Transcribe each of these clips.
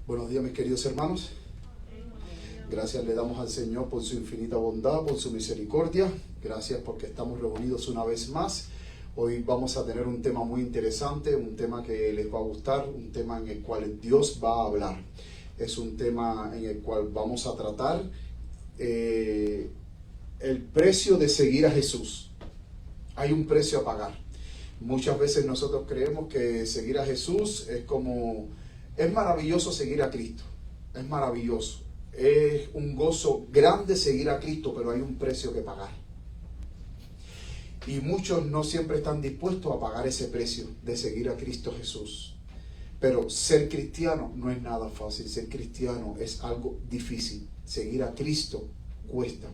Buenos días, mis queridos hermanos. Gracias le damos al Señor por su infinita bondad, por su misericordia. Gracias porque estamos reunidos una vez más. Hoy vamos a tener un tema muy interesante, un tema que les va a gustar, un tema en el cual Dios va a hablar. Es un tema en el cual vamos a tratar el precio de seguir a Jesús. Hay un precio a pagar. Muchas veces nosotros creemos que seguir a Jesús es maravilloso seguir a Cristo. Es maravilloso. Es un gozo grande seguir a Cristo, pero hay un precio que pagar. Y muchos no siempre están dispuestos a pagar ese precio de seguir a Cristo Jesús. Pero ser cristiano no es nada fácil. Ser cristiano es algo difícil. Seguir a Cristo cuesta.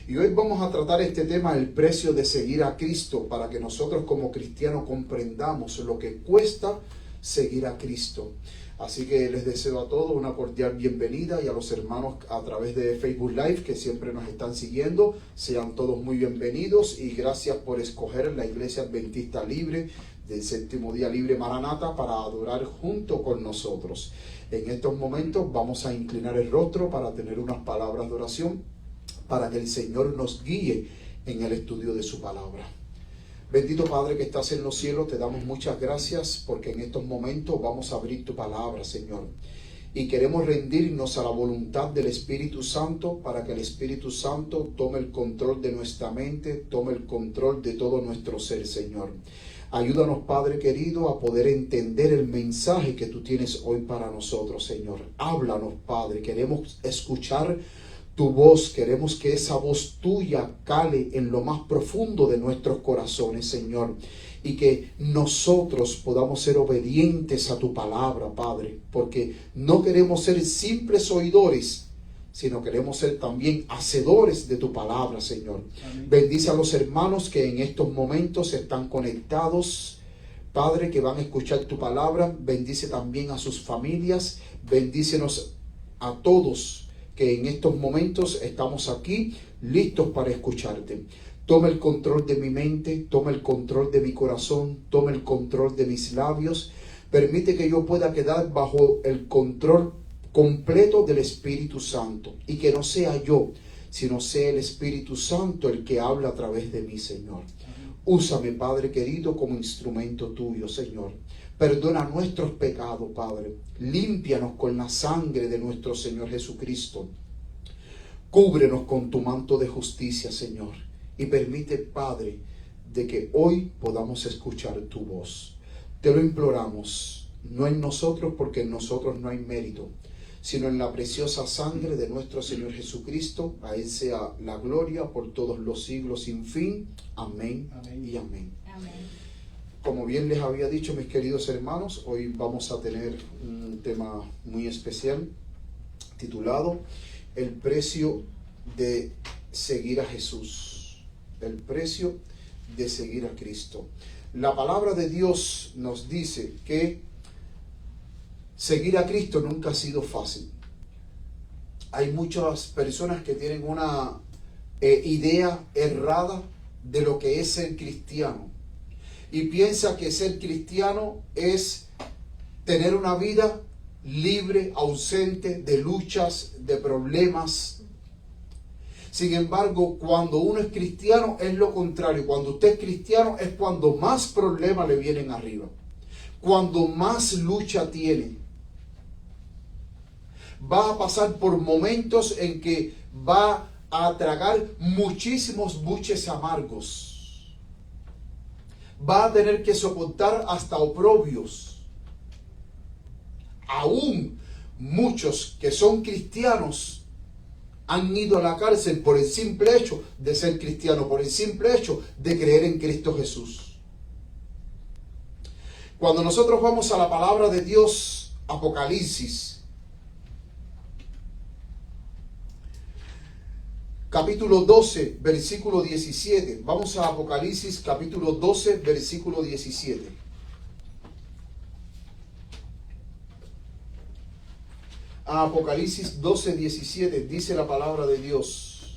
Y hoy vamos a tratar este tema, el precio de seguir a Cristo, para que nosotros como cristianos comprendamos lo que cuesta seguir a Cristo. Así que les deseo a todos una cordial bienvenida, y a los hermanos a través de Facebook Live que siempre nos están siguiendo. Sean todos muy bienvenidos y gracias por escoger la Iglesia Adventista Libre del Séptimo Día Libre Maranata para adorar junto con nosotros. En estos momentos vamos a inclinar el rostro para tener unas palabras de oración, para que el Señor nos guíe en el estudio de su palabra. Bendito Padre que estás en los cielos, te damos muchas gracias porque en estos momentos vamos a abrir tu palabra, Señor. Y queremos rendirnos a la voluntad del Espíritu Santo para que el Espíritu Santo tome el control de nuestra mente, tome el control de todo nuestro ser, Señor. Ayúdanos, Padre querido, a poder entender el mensaje que tú tienes hoy para nosotros, Señor. Háblanos, Padre, queremos escuchar tu voz, queremos que esa voz tuya cale en lo más profundo de nuestros corazones, Señor, y que nosotros podamos ser obedientes a tu palabra, Padre, porque no queremos ser simples oidores, sino queremos ser también hacedores de tu palabra, Señor. Amén. Bendice a los hermanos que en estos momentos están conectados, Padre, que van a escuchar tu palabra. Bendice también a sus familias, bendícenos a todos que en estos momentos estamos aquí listos para escucharte. Toma el control de mi mente, toma el control de mi corazón, toma el control de mis labios. Permite que yo pueda quedar bajo el control completo del Espíritu Santo y que no sea yo, sino sea el Espíritu Santo el que habla a través de mí, Señor. Úsame, Padre querido, como instrumento tuyo, Señor. Perdona nuestros pecados, Padre. Límpianos con la sangre de nuestro Señor Jesucristo. Cúbrenos con tu manto de justicia, Señor. Y permite, Padre, de que hoy podamos escuchar tu voz. Te lo imploramos, no en nosotros, porque en nosotros no hay mérito, sino en la preciosa sangre de nuestro Señor Jesucristo. A Él sea la gloria por todos los siglos sin fin. Amén, amén y amén. Amén. Como bien les había dicho, mis queridos hermanos, hoy vamos a tener un tema muy especial titulado El precio de seguir a Jesús. El precio de seguir a Cristo. La palabra de Dios nos dice que seguir a Cristo nunca ha sido fácil. Hay muchas personas que tienen una idea errada de lo que es ser cristiano. Y piensa que ser cristiano es tener una vida libre, ausente de luchas, de problemas. Sin embargo, cuando uno es cristiano es lo contrario. Cuando usted es cristiano es cuando más problemas le vienen arriba. Cuando más lucha tiene. Va a pasar por momentos en que va a tragar muchísimos buches amargos. Va a tener que soportar hasta oprobios. Aún muchos que son cristianos han ido a la cárcel por el simple hecho de ser cristiano, por el simple hecho de creer en Cristo Jesús. Cuando nosotros vamos a la palabra de Dios, Apocalipsis, capítulo 12, versículo 17. Vamos a Apocalipsis, capítulo 12, versículo 17. A Apocalipsis 12, 17 dice la palabra de Dios: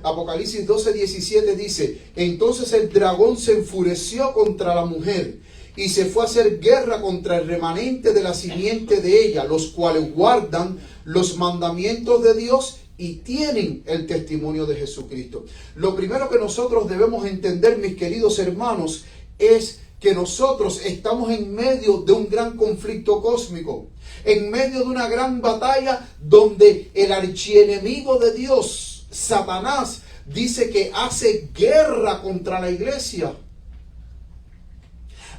Apocalipsis 12:17 dice: entonces el dragón se enfureció contra la mujer y se fue a hacer guerra contra el remanente de la simiente de ella, los cuales guardan los mandamientos de Dios y tienen el testimonio de Jesucristo. Lo primero que nosotros debemos entender, mis queridos hermanos, es que nosotros estamos en medio de un gran conflicto cósmico, en medio de una gran batalla donde el archienemigo de Dios, Satanás, dice que hace guerra contra la iglesia.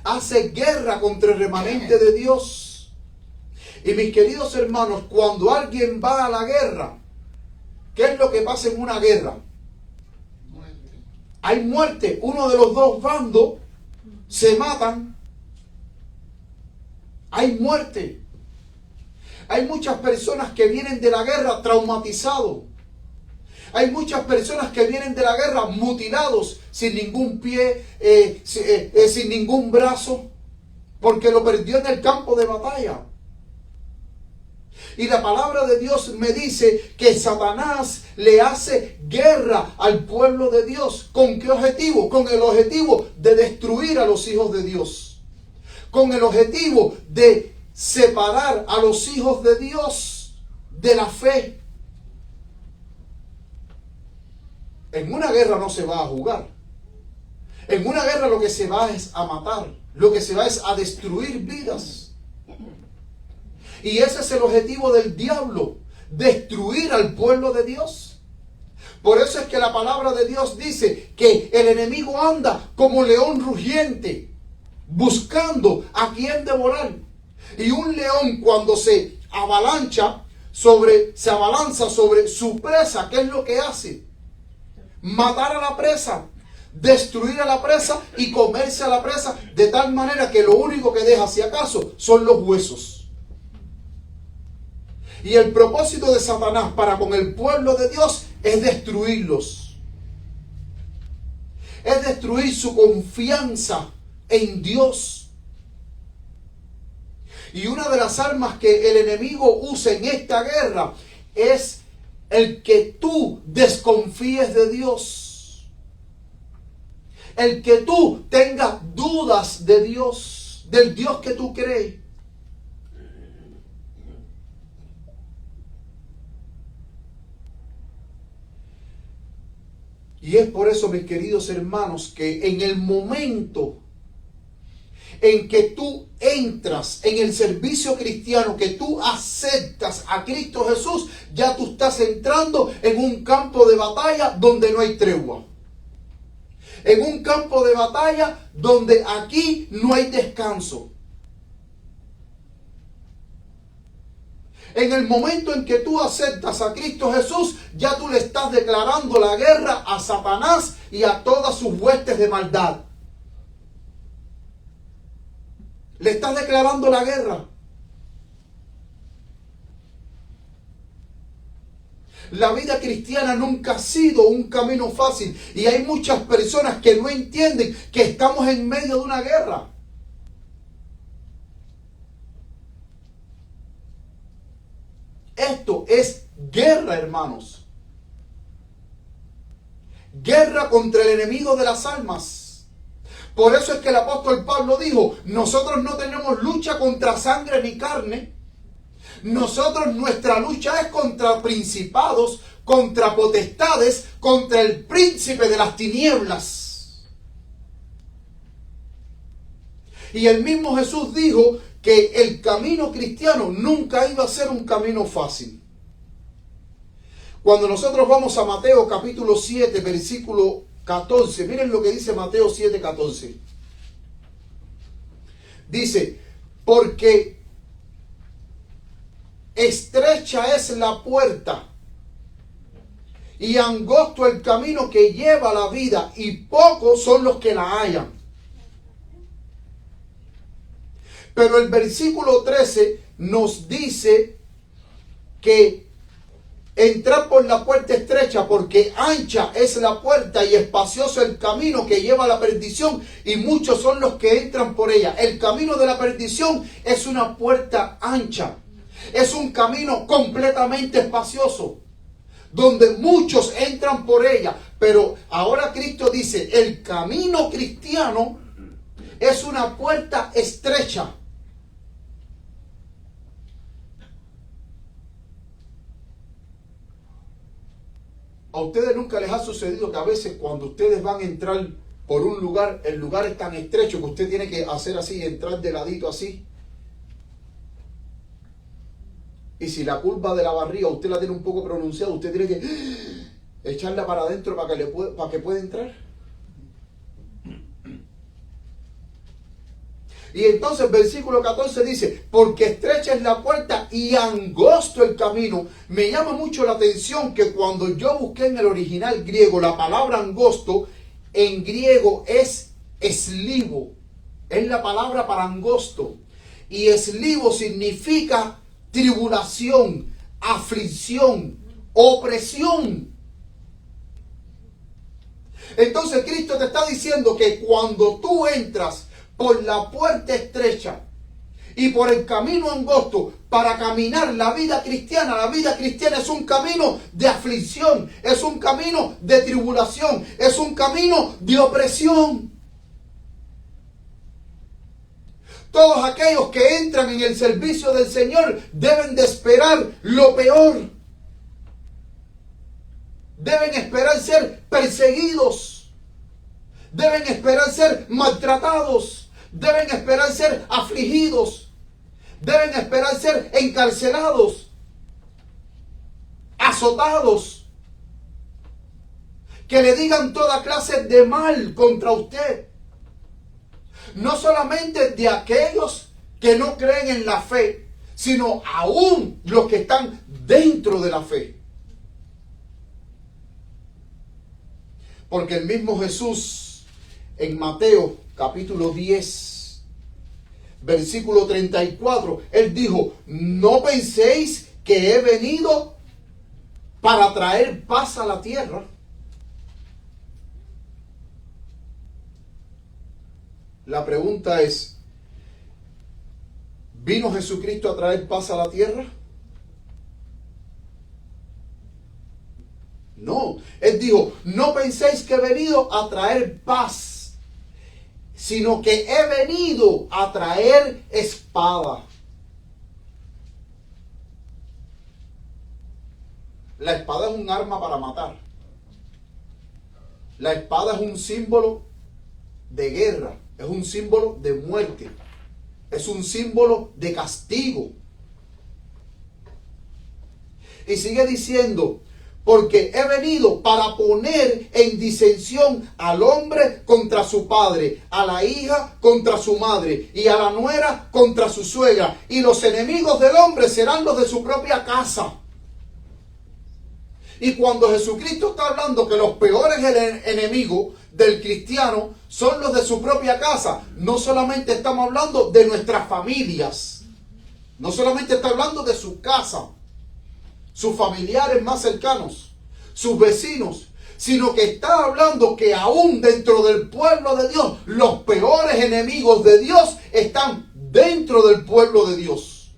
Hace guerra contra el remanente de Dios. Y mis queridos hermanos, cuando alguien va a la guerra, ¿qué es lo que pasa en una guerra? Muerte. Hay muerte. Uno de los dos bandos se matan. Hay muerte. Hay muchas personas que vienen de la guerra traumatizados. Hay muchas personas que vienen de la guerra mutilados, sin ningún pie, sin ningún brazo, porque lo perdió en el campo de batalla. Y la palabra de Dios me dice que Satanás le hace guerra al pueblo de Dios. ¿Con qué objetivo? Con el objetivo de destruir a los hijos de Dios. Con el objetivo de separar a los hijos de Dios de la fe. En una guerra no se va a jugar. En una guerra lo que se va es a matar. Lo que se va es a destruir vidas. Y ese es el objetivo del diablo. Destruir al pueblo de Dios. Por eso es que la palabra de Dios dice que el enemigo anda como león rugiente, buscando a quien devorar. Y un león cuando se abalanza sobre su presa, ¿qué es lo que hace? Matar a la presa, destruir a la presa y comerse a la presa, de tal manera que lo único que deja, si acaso, son los huesos. Y el propósito de Satanás para con el pueblo de Dios es destruirlos. Es destruir su confianza en Dios. Y una de las armas que el enemigo usa en esta guerra es el que tú desconfíes de Dios. El que tú tengas dudas de Dios, del Dios que tú crees. Y es por eso, mis queridos hermanos, que en el momento en que tú entras en el servicio cristiano, que tú aceptas a Cristo Jesús, ya tú estás entrando en un campo de batalla donde no hay tregua. En un campo de batalla donde aquí no hay descanso. En el momento en que tú aceptas a Cristo Jesús, ya tú le estás declarando la guerra a Satanás y a todas sus huestes de maldad. Le estás declarando la guerra. La vida cristiana nunca ha sido un camino fácil. Y hay muchas personas que no entienden que estamos en medio de una guerra. Esto es guerra, hermanos. Guerra contra el enemigo de las almas. Por eso es que el apóstol Pablo dijo, nosotros no tenemos lucha contra sangre ni carne. Nosotros, nuestra lucha es contra principados, contra potestades, contra el príncipe de las tinieblas. Y el mismo Jesús dijo que el camino cristiano nunca iba a ser un camino fácil. Cuando nosotros vamos a Mateo capítulo 7, versículo 14, miren lo que dice Mateo 7, 14. Dice, porque estrecha es la puerta y angosto el camino que lleva a la vida, y pocos son los que la hallan. Pero el versículo 13 nos dice que entrad por la puerta estrecha, porque ancha es la puerta y espacioso el camino que lleva a la perdición, y muchos son los que entran por ella. El camino de la perdición es una puerta ancha. Es un camino completamente espacioso, donde muchos entran por ella. Pero ahora Cristo dice, el camino cristiano es una puerta estrecha. ¿A ustedes nunca les ha sucedido que a veces cuando ustedes van a entrar por un lugar, el lugar es tan estrecho que usted tiene que hacer así, entrar de ladito así? Y si la curva de la barriga usted la tiene un poco pronunciada, usted tiene que echarla para adentro para que pueda entrar. Y entonces el versículo 14 dice, porque estrecha es la puerta y angosto el camino. Me llama mucho la atención que cuando yo busqué en el original griego, la palabra angosto en griego es eslivo. Es la palabra para angosto. Y eslivo significa tribulación, aflicción, opresión. Entonces Cristo te está diciendo que cuando tú entras por la puerta estrecha y por el camino angosto para caminar la vida cristiana es un camino de aflicción, es un camino de tribulación, es un camino de opresión. Todos aquellos que entran en el servicio del Señor deben de esperar lo peor. Deben esperar ser perseguidos. Deben esperar ser maltratados. Deben esperar ser afligidos. Deben esperar ser encarcelados. Azotados. Que le digan toda clase de mal contra usted. No solamente de aquellos que no creen en la fe, sino aún los que están dentro de la fe. Porque el mismo Jesús en Mateo capítulo 10, versículo 34, Él dijo, no penséis que he venido para traer paz a la tierra. La pregunta es, ¿vino Jesucristo a traer paz a la tierra? No, Él dijo, no penséis que he venido a traer paz, sino que he venido a traer espada. La espada es un arma para matar. La espada es un símbolo de guerra, es un símbolo de muerte, es un símbolo de castigo. Y sigue diciendo, porque he venido para poner en disensión al hombre contra su padre, a la hija contra su madre y a la nuera contra su suegra. Y los enemigos del hombre serán los de su propia casa. Y cuando Jesucristo está hablando que los peores enemigos del cristiano son los de su propia casa, no solamente estamos hablando de nuestras familias, no solamente está hablando de su casa, sus familiares más cercanos, sus vecinos, sino que está hablando que aún dentro del pueblo de Dios, los peores enemigos de Dios están dentro del pueblo de Dios.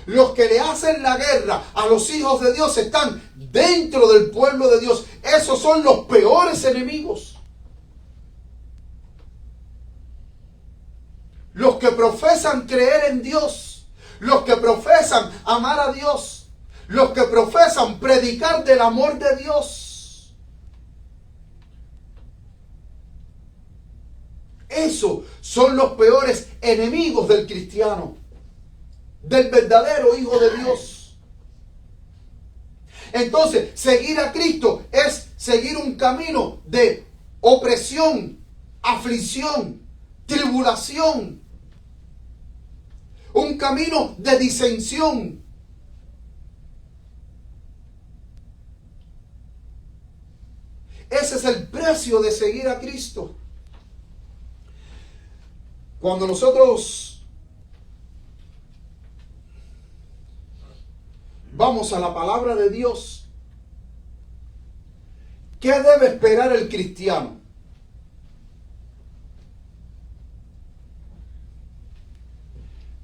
Los que le hacen la guerra a los hijos de Dios están dentro del pueblo de Dios. Esos son los peores enemigos. Los que profesan creer en Dios, los que profesan amar a Dios, los que profesan predicar del amor de Dios. Esos son los peores enemigos del cristiano, del verdadero Hijo de Dios. Entonces, seguir a Cristo es seguir un camino de opresión, aflicción, tribulación, un camino de disensión. Ese es el precio de seguir a Cristo. Cuando nosotros vamos a la palabra de Dios, ¿qué debe esperar el cristiano?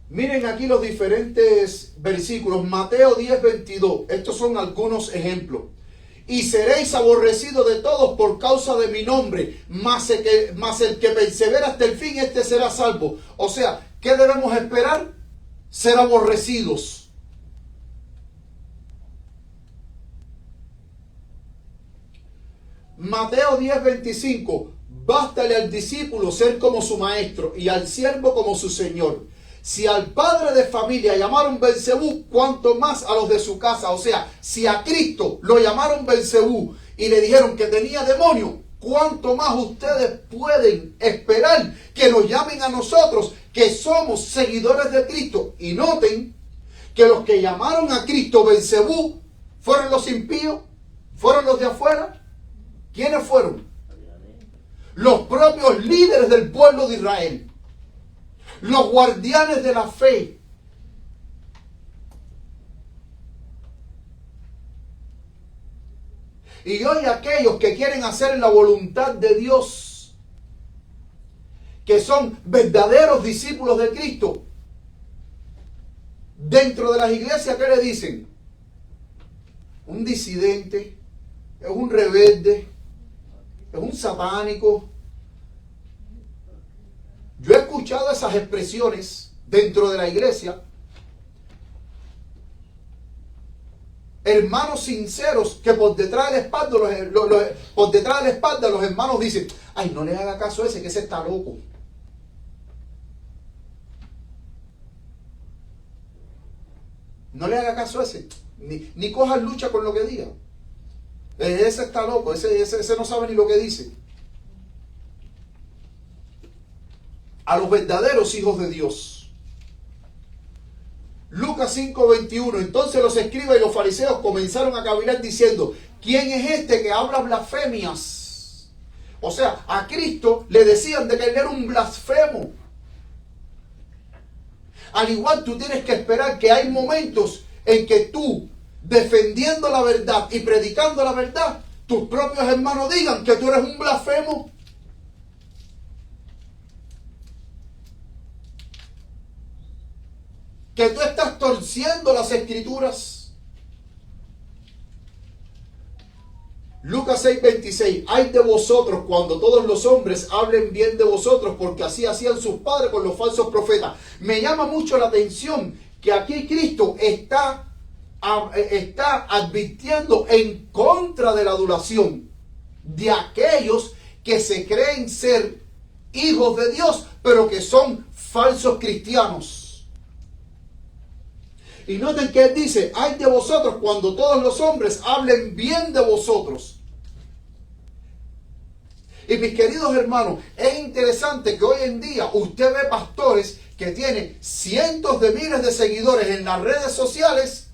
Miren aquí los diferentes versículos. Mateo 10:22. Estos son algunos ejemplos. Y seréis aborrecidos de todos por causa de mi nombre, mas el que persevera hasta el fin, este será salvo. O sea, ¿qué debemos esperar? Ser aborrecidos. Mateo 10:25. Bástale al discípulo ser como su maestro y al siervo como su señor. Si al padre de familia llamaron Belcebú, cuánto más a los de su casa. O sea, si a Cristo lo llamaron Belcebú y le dijeron que tenía demonio, cuánto más ustedes pueden esperar que nos llamen a nosotros, que somos seguidores de Cristo. Y noten que los que llamaron a Cristo Belcebú fueron los impíos, fueron los de afuera. ¿Quiénes fueron? Los propios líderes del pueblo de Israel. Los guardianes de la fe. Y hoy aquellos que quieren hacer la voluntad de Dios, que son verdaderos discípulos de Cristo, dentro de las iglesias, ¿qué le dicen? Un disidente, es un rebelde, es un satánico. Yo he escuchado esas expresiones dentro de la iglesia. Hermanos sinceros que por detrás de la espalda los hermanos dicen: ay, no le haga caso a ese, que ese está loco. No le haga caso a ese. Ni coja lucha con lo que diga. Ese está loco, ese no sabe ni lo que dice. A los verdaderos hijos de Dios. Lucas 5:21. Entonces los escribas y los fariseos comenzaron a cavilar diciendo: ¿quién es este que habla blasfemias? O sea, a Cristo le decían de que él era un blasfemo. Al igual, tú tienes que esperar que hay momentos en que tú, defendiendo la verdad y predicando la verdad, tus propios hermanos digan que tú eres un blasfemo. Que tú estás torciendo las escrituras. Lucas 6:26. Ay de vosotros cuando todos los hombres hablen bien de vosotros, porque así hacían sus padres con los falsos profetas. Me llama mucho la atención que aquí Cristo está advirtiendo en contra de la adulación de aquellos que se creen ser hijos de Dios, pero que son falsos cristianos. Y noten que él dice: ay de vosotros cuando todos los hombres hablen bien de vosotros. Y mis queridos hermanos, es interesante que hoy en día usted ve pastores que tienen cientos de miles de seguidores en las redes sociales,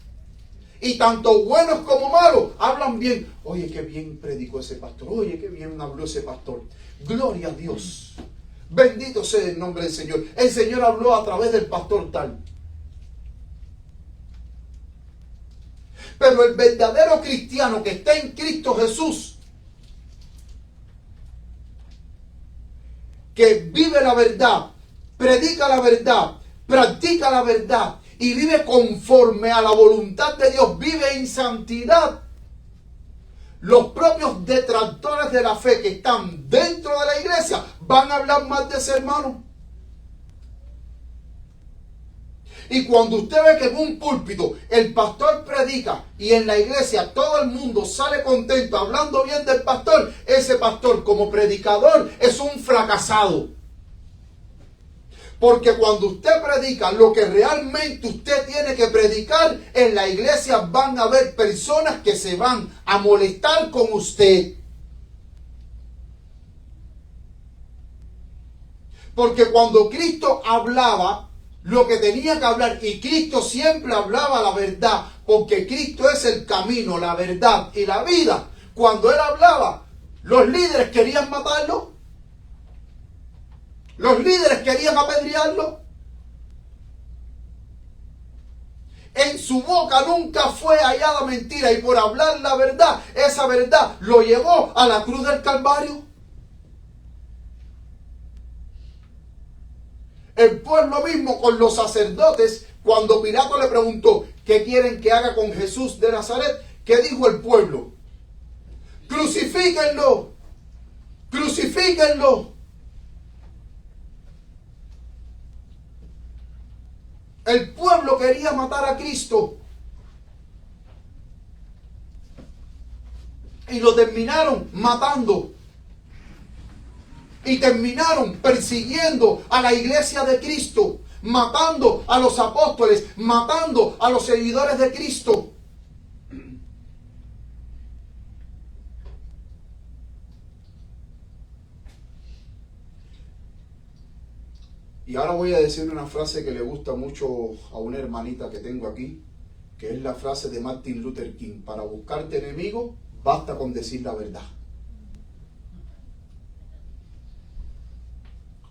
y tanto buenos como malos hablan bien. Oye, qué bien predicó ese pastor. Oye, qué bien habló ese pastor. Gloria a Dios. Bendito sea el nombre del Señor. El Señor habló a través del pastor tal. Pero el verdadero cristiano que está en Cristo Jesús, que vive la verdad, predica la verdad, practica la verdad y vive conforme a la voluntad de Dios, vive en santidad, los propios detractores de la fe que están dentro de la iglesia van a hablar mal de ese hermano. Y cuando usted ve que en un púlpito el pastor predica y en la iglesia todo el mundo sale contento hablando bien del pastor, ese pastor como predicador es un fracasado. Porque cuando usted predica lo que realmente usted tiene que predicar, en la iglesia van a haber personas que se van a molestar con usted. Porque cuando Cristo hablaba lo que tenía que hablar, y Cristo siempre hablaba la verdad, porque Cristo es el camino, la verdad y la vida. Cuando él hablaba, los líderes querían matarlo, los líderes querían apedrearlo. En su boca nunca fue hallada mentira, y por hablar la verdad, esa verdad lo llevó a la cruz del Calvario. El pueblo mismo con los sacerdotes, cuando Pilato le preguntó, ¿qué quieren que haga con Jesús de Nazaret? ¿Qué dijo el pueblo? ¡Crucifíquenlo! ¡Crucifíquenlo! El pueblo quería matar a Cristo. Y lo terminaron matando. Y terminaron persiguiendo a la iglesia de Cristo, matando a los apóstoles, matando a los seguidores de Cristo. Y ahora voy a decir una frase que le gusta mucho a una hermanita que tengo aquí, que es la frase de Martin Luther King: para buscarte enemigo, basta con decir la verdad.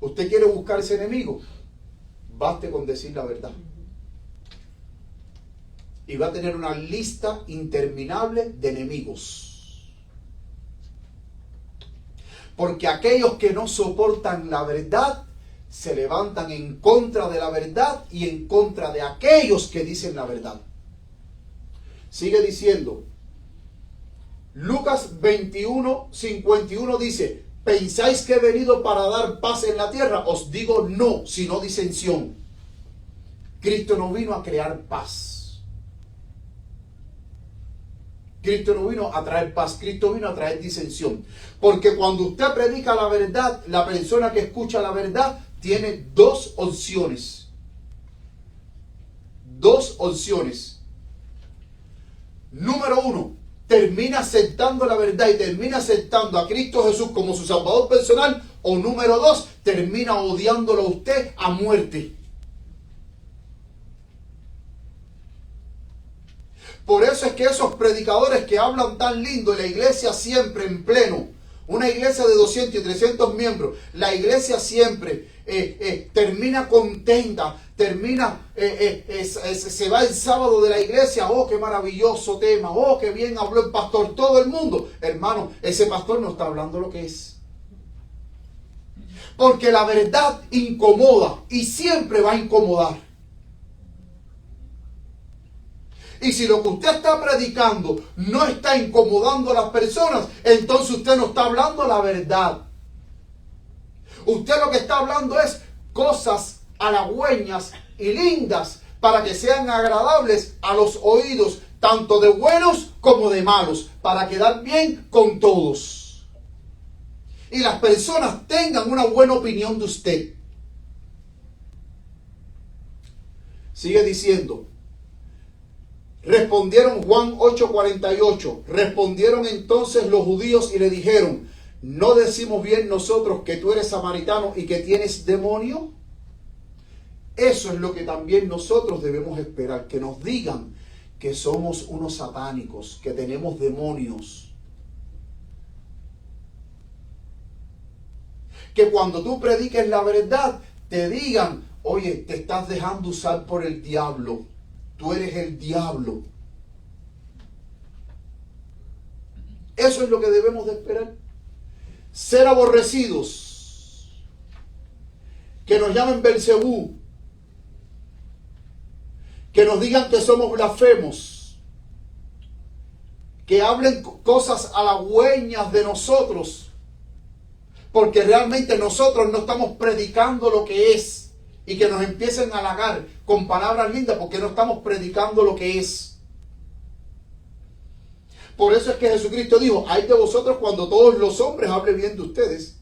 ¿Usted quiere buscarse enemigo? Baste con decir la verdad. Y va a tener una lista interminable de enemigos. Porque aquellos que no soportan la verdad se levantan en contra de la verdad y en contra de aquellos que dicen la verdad. Sigue diciendo, Lucas 21:51 dice: ¿pensáis que he venido para dar paz en la tierra? Os digo no, sino disensión. Cristo no vino a crear paz. Cristo no vino a traer paz, Cristo vino a traer disensión. Porque cuando usted predica la verdad, la persona que escucha la verdad tiene dos opciones. Dos opciones. Número uno, termina aceptando la verdad y termina aceptando a Cristo Jesús como su Salvador personal. O número dos, termina odiándolo a usted a muerte. Por eso es que esos predicadores que hablan tan lindo y la iglesia siempre en pleno, una iglesia de 200 y 300 miembros, la iglesia siempre termina contenta, se va el sábado de la iglesia, oh, qué maravilloso tema, oh, qué bien habló el pastor, todo el mundo. Hermano, ese pastor no está hablando lo que es. Porque la verdad incomoda y siempre va a incomodar. Y si lo que usted está predicando no está incomodando a las personas, entonces usted no está hablando la verdad. Usted lo que está hablando es cosas halagüeñas y lindas para que sean agradables a los oídos, tanto de buenos como de malos, para quedar bien con todos. Y las personas tengan una buena opinión de usted. Sigue diciendo. Respondieron, Juan 8:48, respondieron entonces los judíos y le dijeron: ¿no decimos bien nosotros que tú eres samaritano y que tienes demonio? Eso es lo que también nosotros debemos esperar, que nos digan que somos unos satánicos, que tenemos demonios. Que cuando tú prediques la verdad, te digan: oye, te estás dejando usar por el diablo. Tú eres el diablo. Eso es lo que debemos de esperar. Ser aborrecidos. Que nos llamen Belcebú. Que nos digan que somos blasfemos. Que hablen cosas halagüeñas de nosotros. Porque realmente nosotros no estamos predicando lo que es. Y que nos empiecen a halagar con palabras lindas porque no estamos predicando lo que es. Por eso es que Jesucristo dijo: ay de vosotros cuando todos los hombres hablen bien de ustedes.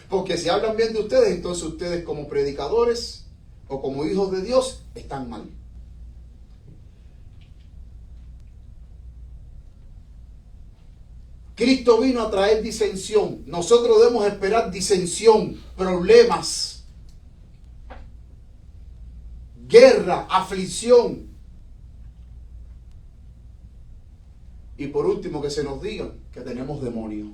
Porque si hablan bien de ustedes, entonces ustedes como predicadores o como hijos de Dios están mal. Cristo vino a traer disensión. Nosotros debemos esperar disensión, problemas, guerra, aflicción. Y por último, que se nos diga que tenemos demonios.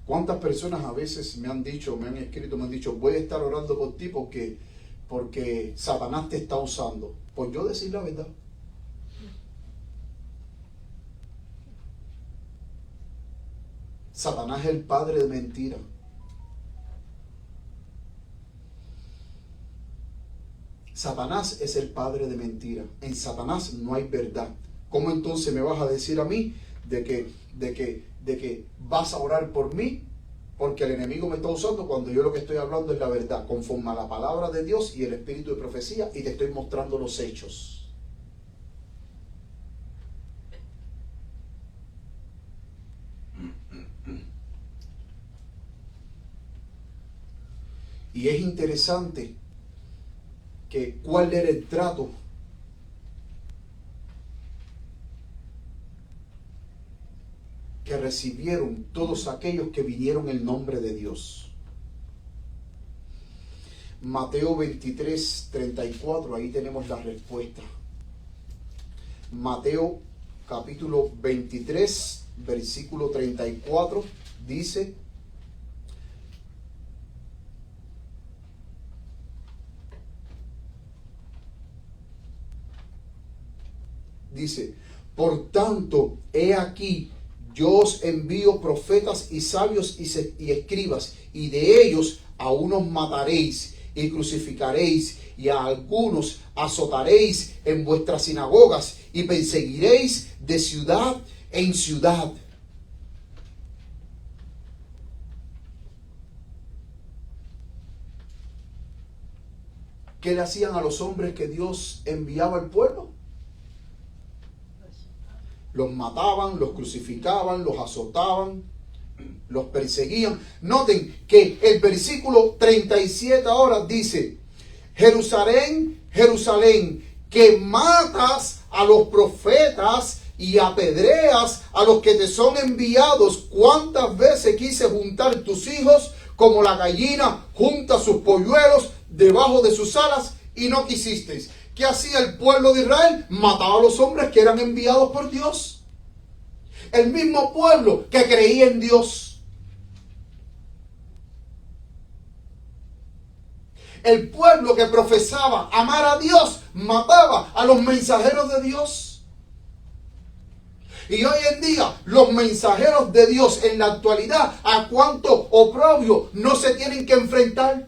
¿Cuántas personas a veces me han dicho, me han escrito, me han dicho: voy a estar orando por ti porque Satanás te está usando? Pues yo decir la verdad. Satanás es el padre de mentira. Satanás es el padre de mentira. En Satanás no hay verdad. ¿Cómo entonces me vas a decir a mí de que vas a orar por mí? Porque el enemigo me está usando cuando yo lo que estoy hablando es la verdad, conforme a la palabra de Dios y el espíritu de profecía, y te estoy mostrando los hechos. Y es interesante que cuál era el trato que recibieron todos aquellos que vinieron en el nombre de Dios. Mateo 23, 34, ahí tenemos la respuesta. Mateo capítulo 23, versículo 34, dice: por tanto, he aquí, yo os envío profetas y sabios y escribas, y de ellos a unos mataréis y crucificaréis, y a algunos azotaréis en vuestras sinagogas, y perseguiréis de ciudad en ciudad. ¿Qué le hacían a los hombres que Dios enviaba al pueblo? Los mataban, los crucificaban, los azotaban, los perseguían. Noten que el versículo 37 ahora dice: Jerusalén, Jerusalén, que matas a los profetas y apedreas a los que te son enviados. ¿Cuántas veces quise juntar tus hijos como la gallina junta sus polluelos debajo de sus alas y no quisisteis? ¿Qué hacía el pueblo de Israel? Mataba a los hombres que eran enviados por Dios. El mismo pueblo que creía en Dios. El pueblo que profesaba amar a Dios mataba a los mensajeros de Dios. Y hoy en día los mensajeros de Dios en la actualidad, ¿a cuánto oprobio no se tienen que enfrentar?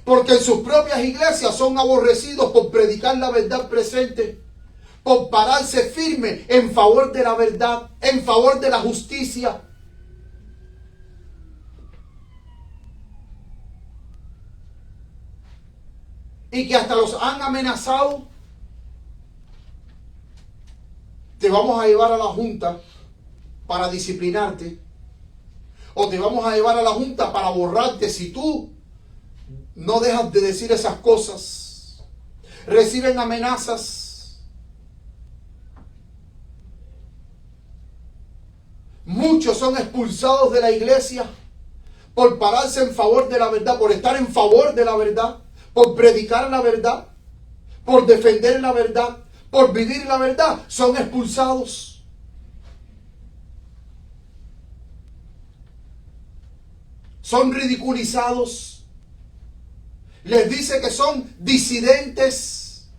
Porque en sus propias iglesias son aborrecidos por predicar la verdad presente, por pararse firme en favor de la verdad, en favor de la justicia. Y que hasta los han amenazado. Te vamos a llevar a la junta para disciplinarte, o te vamos a llevar a la junta para borrarte si tú no dejas de decir esas cosas. Reciben amenazas. Muchos son expulsados de la iglesia por pararse en favor de la verdad, por estar en favor de la verdad, por predicar la verdad, por defender la verdad, por vivir la verdad. Son expulsados. Son ridiculizados. Les dice que son disidentes.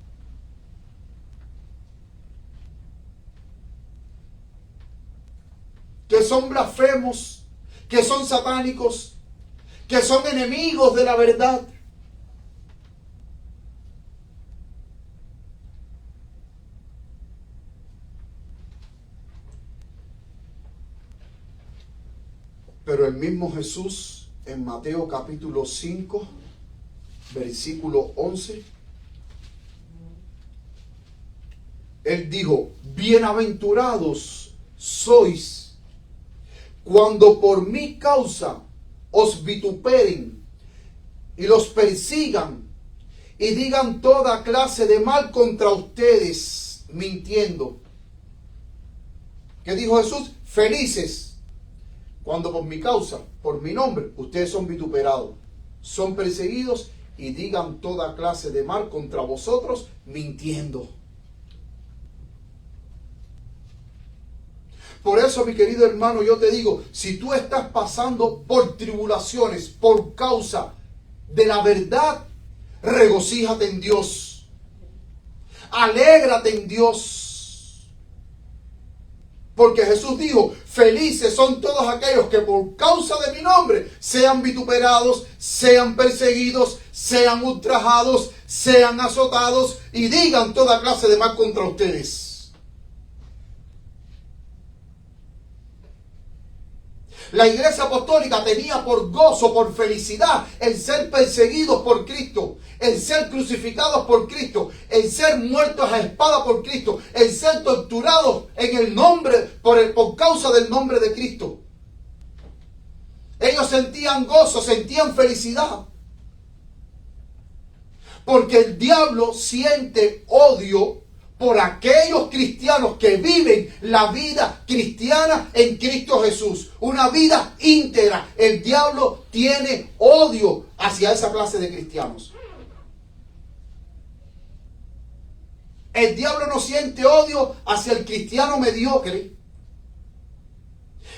Que son blasfemos, que son satánicos, que son enemigos de la verdad. Pero el mismo Jesús en Mateo capítulo 5, versículo 11, Él dijo: bienaventurados sois cuando por mi causa os vituperen y los persigan y digan toda clase de mal contra ustedes, mintiendo. ¿Qué dijo Jesús? Felices cuando por mi causa, por mi nombre, ustedes son vituperados, son perseguidos y digan toda clase de mal contra vosotros, mintiendo. Por eso, mi querido hermano, yo te digo, si tú estás pasando por tribulaciones por causa de la verdad, regocíjate en Dios. Alégrate en Dios. Porque Jesús dijo, felices son todos aquellos que por causa de mi nombre sean vituperados, sean perseguidos, sean ultrajados, sean azotados y digan toda clase de mal contra ustedes. La iglesia apostólica tenía por gozo, por felicidad, el ser perseguidos por Cristo, el ser crucificados por Cristo, el ser muertos a espada por Cristo, el ser torturados en el nombre, por causa del nombre de Cristo. Ellos sentían gozo, sentían felicidad. Porque el diablo siente odio por aquellos cristianos que viven la vida cristiana en Cristo Jesús. Una vida íntegra. El diablo tiene odio hacia esa clase de cristianos. El diablo no siente odio hacia el cristiano mediocre.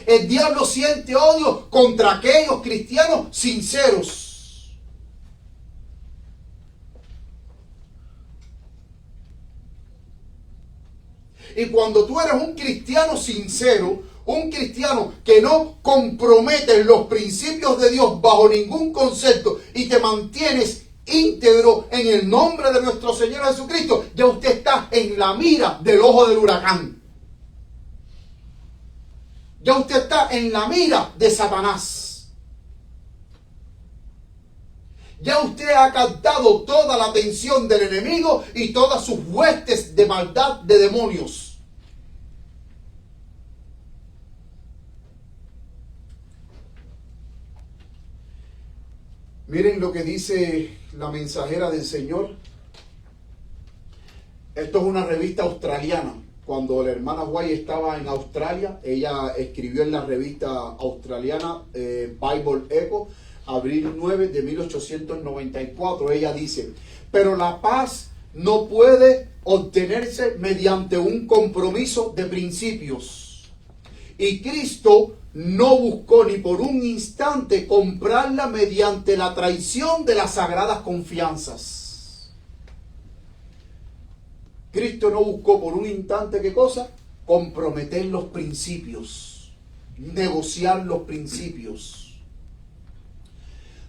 El diablo siente odio contra aquellos cristianos sinceros. Y cuando tú eres un cristiano sincero, un cristiano que no compromete los principios de Dios bajo ningún concepto y te mantienes íntegro en el nombre de nuestro Señor Jesucristo, ya usted está en la mira del ojo del huracán. Ya usted está en la mira de Satanás. Ya usted ha captado toda la atención del enemigo y todas sus huestes de maldad de demonios. Miren lo que dice la mensajera del Señor. Esto es una revista australiana. Cuando la hermana White estaba en Australia, ella escribió en la revista australiana Bible Echo, abril 9 de 1894. Ella dice, pero la paz no puede obtenerse mediante un compromiso de principios. Y Cristo no buscó ni por un instante comprarla mediante la traición de las sagradas confianzas. Cristo no buscó por un instante, ¿qué cosa? Comprometer los principios, negociar los principios.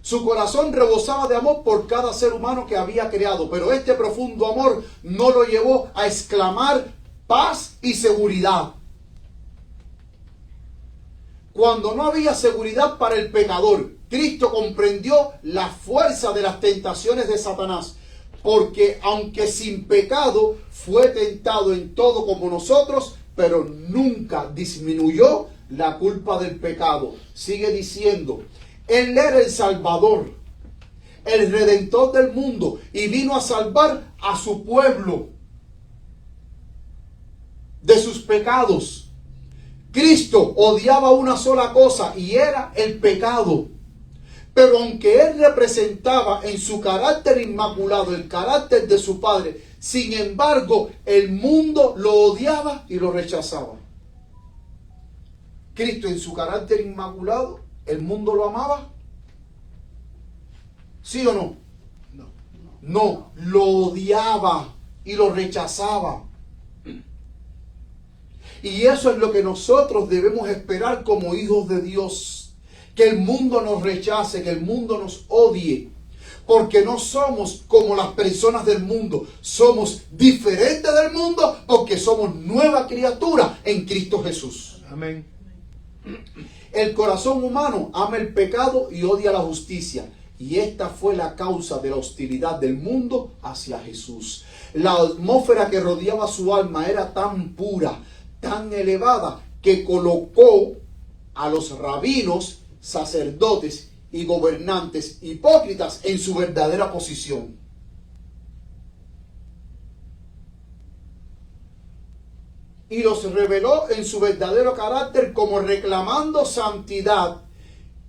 Su corazón rebosaba de amor por cada ser humano que había creado, pero este profundo amor no lo llevó a exclamar paz y seguridad. Cuando no había seguridad para el pecador, Cristo comprendió la fuerza de las tentaciones de Satanás, porque aunque sin pecado fue tentado en todo como nosotros, pero nunca disminuyó la culpa del pecado. Sigue diciendo, Él era el Salvador, el Redentor del mundo, y vino a salvar a su pueblo de sus pecados. Cristo odiaba una sola cosa y era el pecado. Pero aunque Él representaba en su carácter inmaculado el carácter de su Padre, sin embargo, el mundo lo odiaba y lo rechazaba. Cristo en su carácter inmaculado, ¿el mundo lo amaba? ¿Sí o no? No, lo odiaba y lo rechazaba. Y eso es lo que nosotros debemos esperar como hijos de Dios. Que el mundo nos rechace, que el mundo nos odie. Porque no somos como las personas del mundo. Somos diferentes del mundo porque somos nueva criatura en Cristo Jesús. Amén. El corazón humano ama el pecado y odia la justicia. Y esta fue la causa de la hostilidad del mundo hacia Jesús. La atmósfera que rodeaba su alma era tan pura, tan elevada, que colocó a los rabinos, sacerdotes y gobernantes hipócritas en su verdadera posición. Y los reveló en su verdadero carácter como reclamando santidad,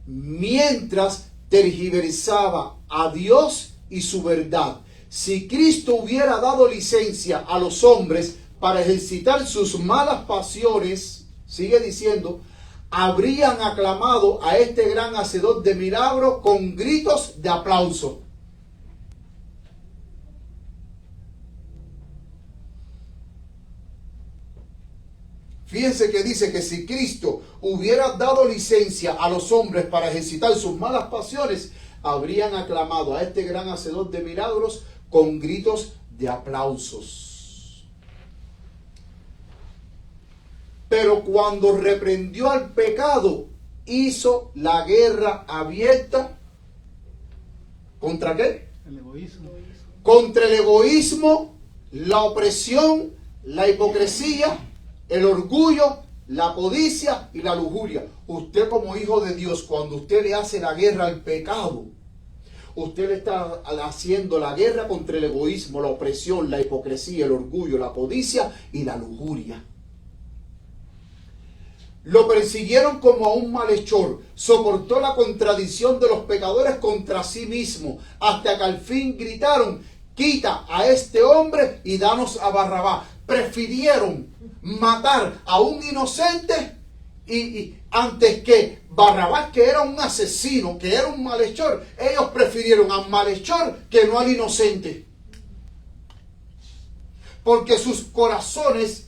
mientras tergiversaba a Dios y su verdad. Si Cristo hubiera dado licencia a los hombres para ejercitar sus malas pasiones, sigue diciendo, habrían aclamado a este gran hacedor de milagros con gritos de aplauso. Fíjense que dice que si Cristo hubiera dado licencia a los hombres para ejercitar sus malas pasiones, habrían aclamado a este gran hacedor de milagros con gritos de aplausos. Pero cuando reprendió al pecado, hizo la guerra abierta. ¿Contra qué? El egoísmo. Contra el egoísmo, la opresión, la hipocresía, el orgullo, la codicia y la lujuria. Usted como hijo de Dios, cuando usted le hace la guerra al pecado, usted le está haciendo la guerra contra el egoísmo, la opresión, la hipocresía, el orgullo, la codicia y la lujuria. Lo persiguieron como a un malhechor, soportó la contradicción de los pecadores contra sí mismo, hasta que al fin gritaron: quita a este hombre y danos a Barrabás. Prefirieron matar a un inocente y antes que Barrabás, que era un asesino, que era un malhechor. Ellos prefirieron al malhechor que no al inocente, porque sus corazones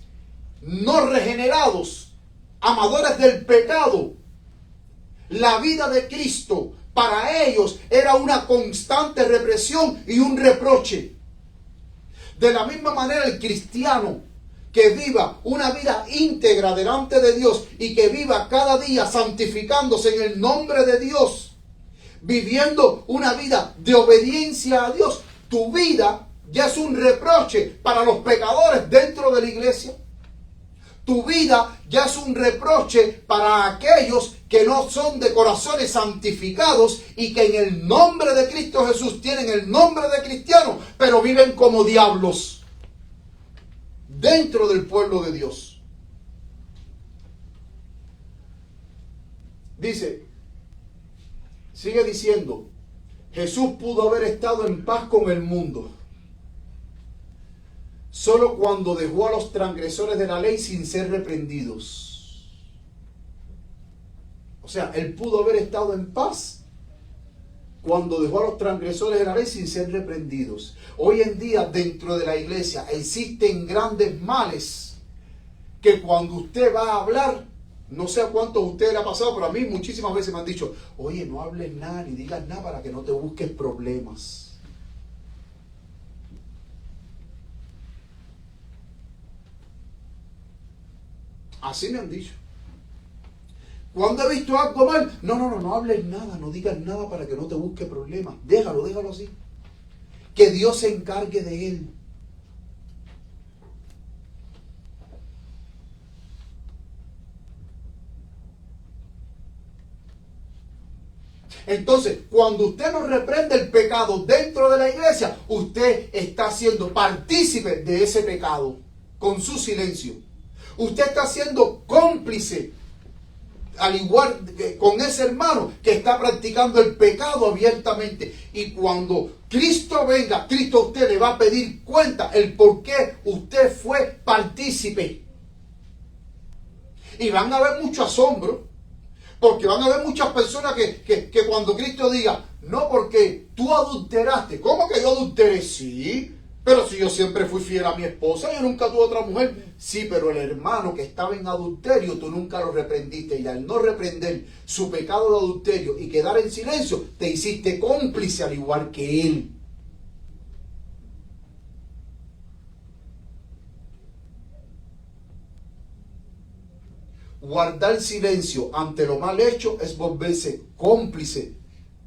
no regenerados, amadores del pecado, la vida de Cristo para ellos era una constante represión y un reproche. De la misma manera, el cristiano que viva una vida íntegra delante de Dios y que viva cada día santificándose en el nombre de Dios, viviendo una vida de obediencia a Dios, tu vida ya es un reproche para los pecadores dentro de la iglesia. Tu vida ya es un reproche para aquellos que no son de corazones santificados y que en el nombre de Cristo Jesús tienen el nombre de cristiano, pero viven como diablos dentro del pueblo de Dios. Dice, sigue diciendo, Jesús pudo haber estado en paz con el mundo solo cuando dejó a los transgresores de la ley sin ser reprendidos. O sea, Él pudo haber estado en paz cuando dejó a los transgresores de la ley sin ser reprendidos. Hoy en día dentro de la iglesia existen grandes males que cuando usted va a hablar, no sé a cuántos de ustedes le ha pasado, pero a mí muchísimas veces me han dicho: oye, no hables nada ni digas nada para que no te busques problemas. Así me han dicho. Cuando he visto algo mal, no hables nada, no digas nada para que no te busque problemas. Déjalo así. Que Dios se encargue de él. Entonces, cuando usted no reprende el pecado dentro de la iglesia, usted está siendo partícipe de ese pecado con su silencio. Usted está siendo cómplice, al igual que con ese hermano que está practicando el pecado abiertamente. Y cuando Cristo venga, Cristo a usted le va a pedir cuenta el por qué usted fue partícipe. Y van a haber mucho asombro, porque van a haber muchas personas que cuando Cristo diga: no, porque tú adulteraste. ¿Cómo que yo adulteré? Sí, pero si yo siempre fui fiel a mi esposa, yo nunca tuve otra mujer. Sí, pero el hermano que estaba en adulterio, tú nunca lo reprendiste. Y al no reprender su pecado de adulterio y quedar en silencio, te hiciste cómplice al igual que él. Guardar silencio ante lo mal hecho es volverse cómplice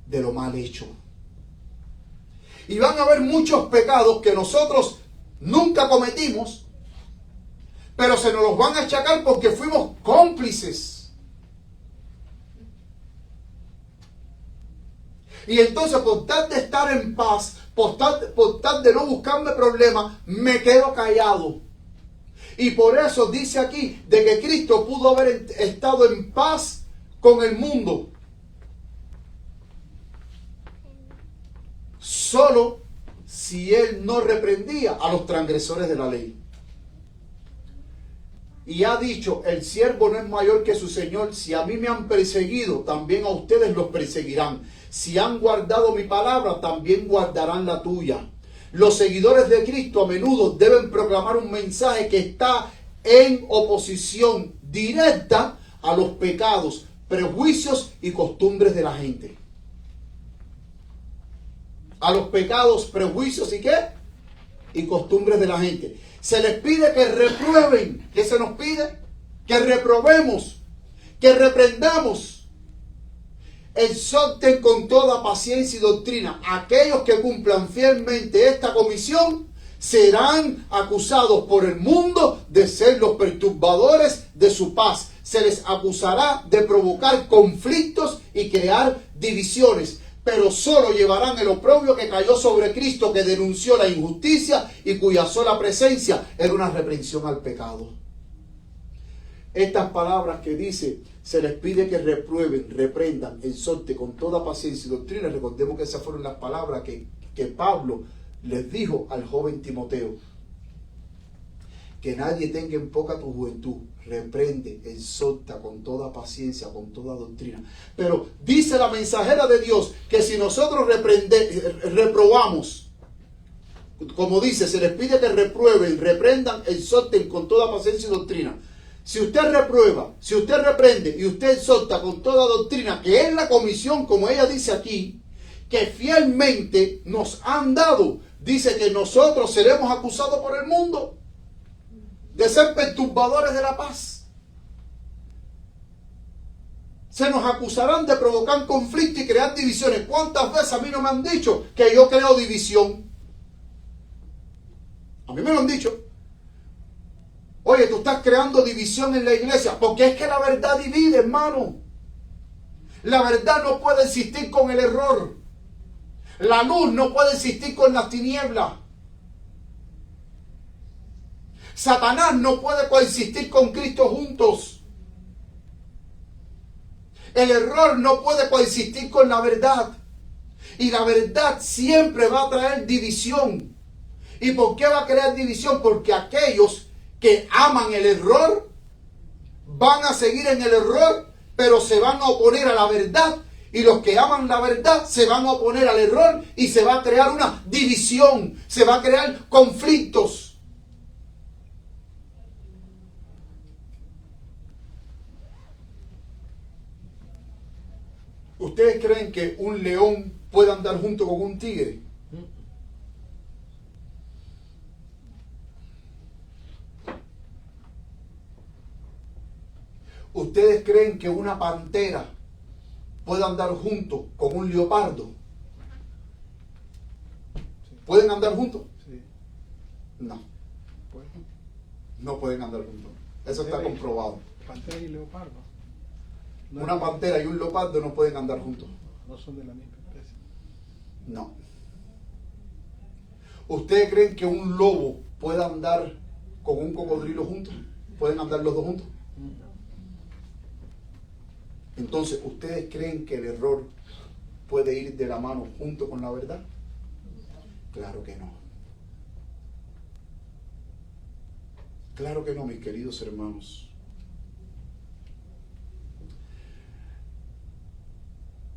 de lo mal hecho. Y van a haber muchos pecados que nosotros nunca cometimos, pero se nos los van a achacar porque fuimos cómplices. Y entonces, por tal de estar en paz, por tal de no buscarme problemas, me quedo callado. Y por eso dice aquí de que Cristo pudo haber estado en paz con el mundo solo si Él no reprendía a los transgresores de la ley. Y ha dicho: el siervo no es mayor que su Señor. Si a mí me han perseguido, también a ustedes los perseguirán. Si han guardado mi palabra, también guardarán la tuya. Los seguidores de Cristo a menudo deben proclamar un mensaje que está en oposición directa a los pecados, prejuicios y costumbres de la gente. A los pecados, prejuicios y ¿qué? Y costumbres de la gente. Se les pide que reprueben. ¿Qué se nos pide? Que reprobemos, que reprendamos. Exhorten con toda paciencia y doctrina. Aquellos que cumplan fielmente esta comisión serán acusados por el mundo de ser los perturbadores de su paz. Se les acusará de provocar conflictos y crear divisiones, pero solo llevarán el oprobio que cayó sobre Cristo, que denunció la injusticia y cuya sola presencia era una reprensión al pecado. Estas palabras que dice, se les pide que reprueben, reprendan, exhorten con toda paciencia y doctrina. Recordemos que esas fueron las palabras que Pablo les dijo al joven Timoteo. Que nadie tenga en poca tu juventud. Reprende, exhorta con toda paciencia, con toda doctrina. Pero dice la mensajera de Dios que si nosotros reprobamos, como dice, se les pide que reprueben, reprendan, exhorten con toda paciencia y doctrina. Si usted reprueba, si usted reprende y usted exhorta con toda doctrina, que es la comisión, como ella dice aquí, que fielmente nos han dado, dice que nosotros seremos acusados por el mundo de ser perturbadores de la paz. Se nos acusarán de provocar conflicto y crear divisiones. ¿Cuántas veces a mí no me han dicho que yo creo división? A mí me lo han dicho. Oye, tú estás creando división en la iglesia, porque es que la verdad divide, hermano. La verdad no puede existir con el error. La luz no puede existir con las tinieblas. Satanás no puede coexistir con Cristo juntos. El error no puede coexistir con la verdad. Y la verdad siempre va a traer división. ¿Y por qué va a crear división? Porque aquellos que aman el error van a seguir en el error, pero se van a oponer a la verdad. Y los que aman la verdad se van a oponer al error y se va a crear una división, se va a crear conflictos. ¿Ustedes creen que un león puede andar junto con un tigre? ¿Ustedes creen que una pantera puede andar junto con un leopardo? ¿Pueden andar juntos? Sí. No. No pueden andar juntos. Eso está comprobado. Pantera y leopardo. No, una pantera y un leopardo no pueden andar juntos. No son de la misma especie. No. ¿Ustedes creen que un lobo puede andar con un cocodrilo juntos? ¿Pueden andar los dos juntos? Entonces, ¿ustedes creen que el error puede ir de la mano junto con la verdad? Claro que no. Claro que no, mis queridos hermanos.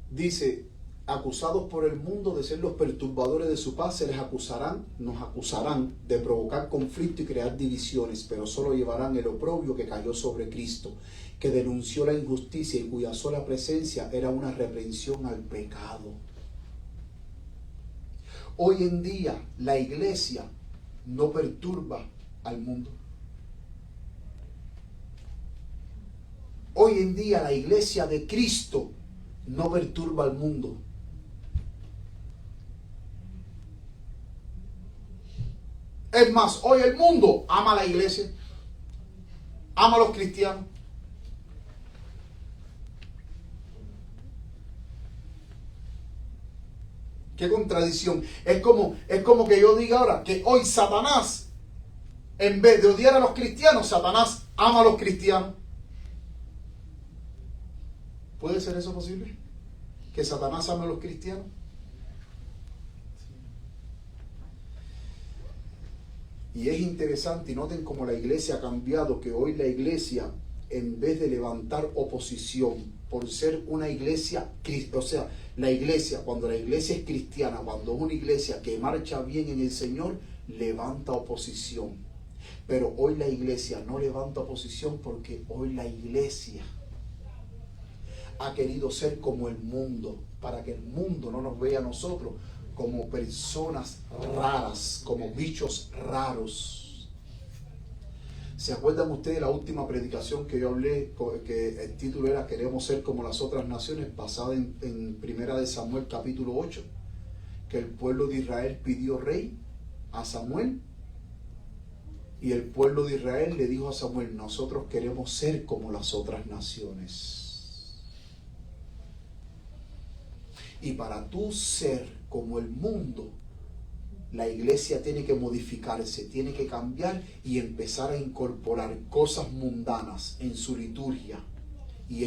Dice, acusados por el mundo de ser los perturbadores de su paz, se les acusarán, nos acusarán de provocar conflicto y crear divisiones, pero solo llevarán el oprobio que cayó sobre Cristo, que denunció la injusticia y cuya sola presencia era una reprensión al pecado. Hoy en día la iglesia no perturba al mundo. Hoy en día la iglesia de Cristo no perturba al mundo. Es más, hoy el mundo ama a la iglesia, ama a los cristianos. Qué contradicción. Es como que yo diga ahora que hoy Satanás, en vez de odiar a los cristianos, Satanás ama a los cristianos. ¿Puede ser eso posible? ¿Que Satanás ame a los cristianos? Y es interesante, y noten cómo la iglesia ha cambiado, que hoy la iglesia, en vez de levantar oposición por ser una iglesia, o sea, la iglesia, cuando la iglesia es cristiana, cuando es una iglesia que marcha bien en el Señor, levanta oposición. Pero hoy la iglesia no levanta oposición porque hoy la iglesia ha querido ser como el mundo, para que el mundo no nos vea a nosotros como personas raras, como bichos raros. ¿Se acuerdan ustedes de la última predicación que yo hablé, que el título era "Queremos ser como las otras naciones", basada en Primera de Samuel capítulo 8, que el pueblo de Israel pidió rey a Samuel, y el pueblo de Israel le dijo a Samuel: nosotros queremos ser como las otras naciones. Y para tú ser como el mundo, la iglesia tiene que modificarse, tiene que cambiar y empezar a incorporar cosas mundanas en su liturgia y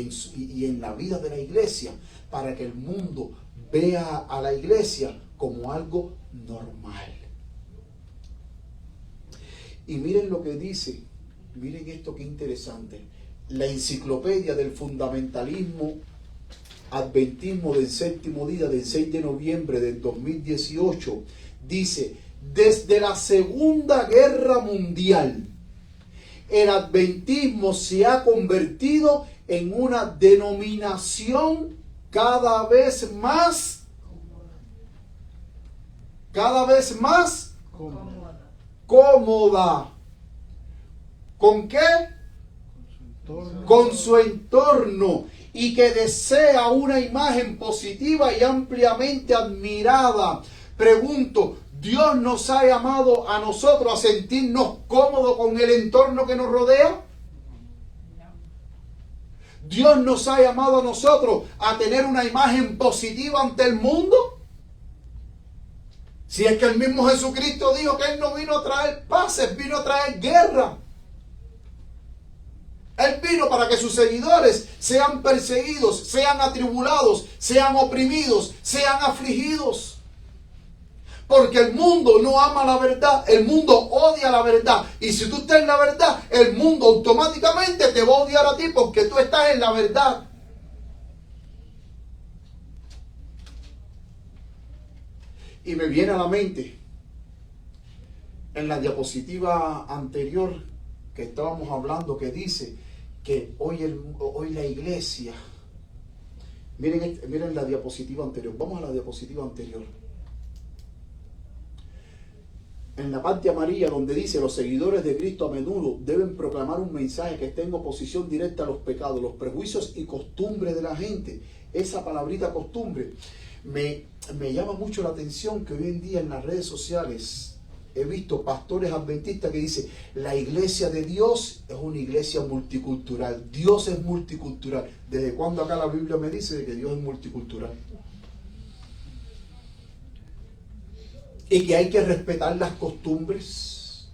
en la vida de la iglesia, para que el mundo vea a la iglesia como algo normal. Y miren lo que dice, miren esto que interesante. La enciclopedia del fundamentalismo adventismo del séptimo día del 6 de noviembre del 2018 dice: desde la Segunda Guerra Mundial, el adventismo se ha convertido en una denominación cada vez más cómoda. ¿Con qué? Con su entorno, y que desea una imagen positiva y ampliamente admirada. Pregunto, ¿Dios nos ha llamado a nosotros a sentirnos cómodos con el entorno que nos rodea? ¿Dios nos ha llamado a nosotros a tener una imagen positiva ante el mundo? Si es que el mismo Jesucristo dijo que Él no vino a traer paz, Él vino a traer guerra. Él vino para que sus seguidores sean perseguidos, sean atribulados, sean oprimidos, sean afligidos. Porque el mundo no ama la verdad, el mundo odia la verdad. Y si tú estás en la verdad, el mundo automáticamente te va a odiar a ti porque tú estás en la verdad. Y me viene a la mente, en la diapositiva anterior que estábamos hablando, que dice que hoy la iglesia, miren la diapositiva anterior, vamos a la diapositiva anterior. En la parte amarilla donde dice: los seguidores de Cristo a menudo deben proclamar un mensaje que esté en oposición directa a los pecados, los prejuicios y costumbres de la gente. Esa palabrita costumbre me llama mucho la atención, que hoy en día en las redes sociales he visto pastores adventistas que dicen: la iglesia de Dios es una iglesia multicultural. Dios es multicultural. ¿Desde cuándo acá la Biblia me dice de que Dios es multicultural? Y que hay que respetar las costumbres.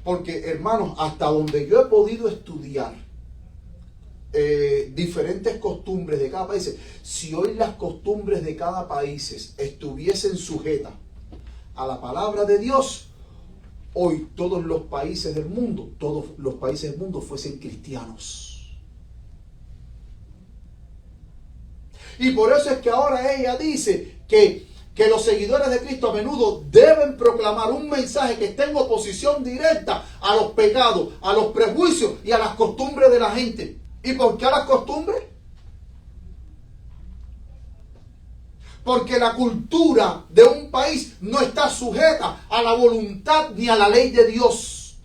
Porque, hermanos, hasta donde yo he podido estudiar diferentes costumbres de cada país, si hoy las costumbres de cada país estuviesen sujetas a la palabra de Dios, hoy todos los países del mundo fuesen cristianos. Y por eso es que ahora ella dice que los seguidores de Cristo a menudo deben proclamar un mensaje que esté en oposición directa a los pecados, a los prejuicios y a las costumbres de la gente. ¿Y por qué a las costumbres? Porque la cultura de un país no está sujeta a la voluntad ni a la ley de Dios.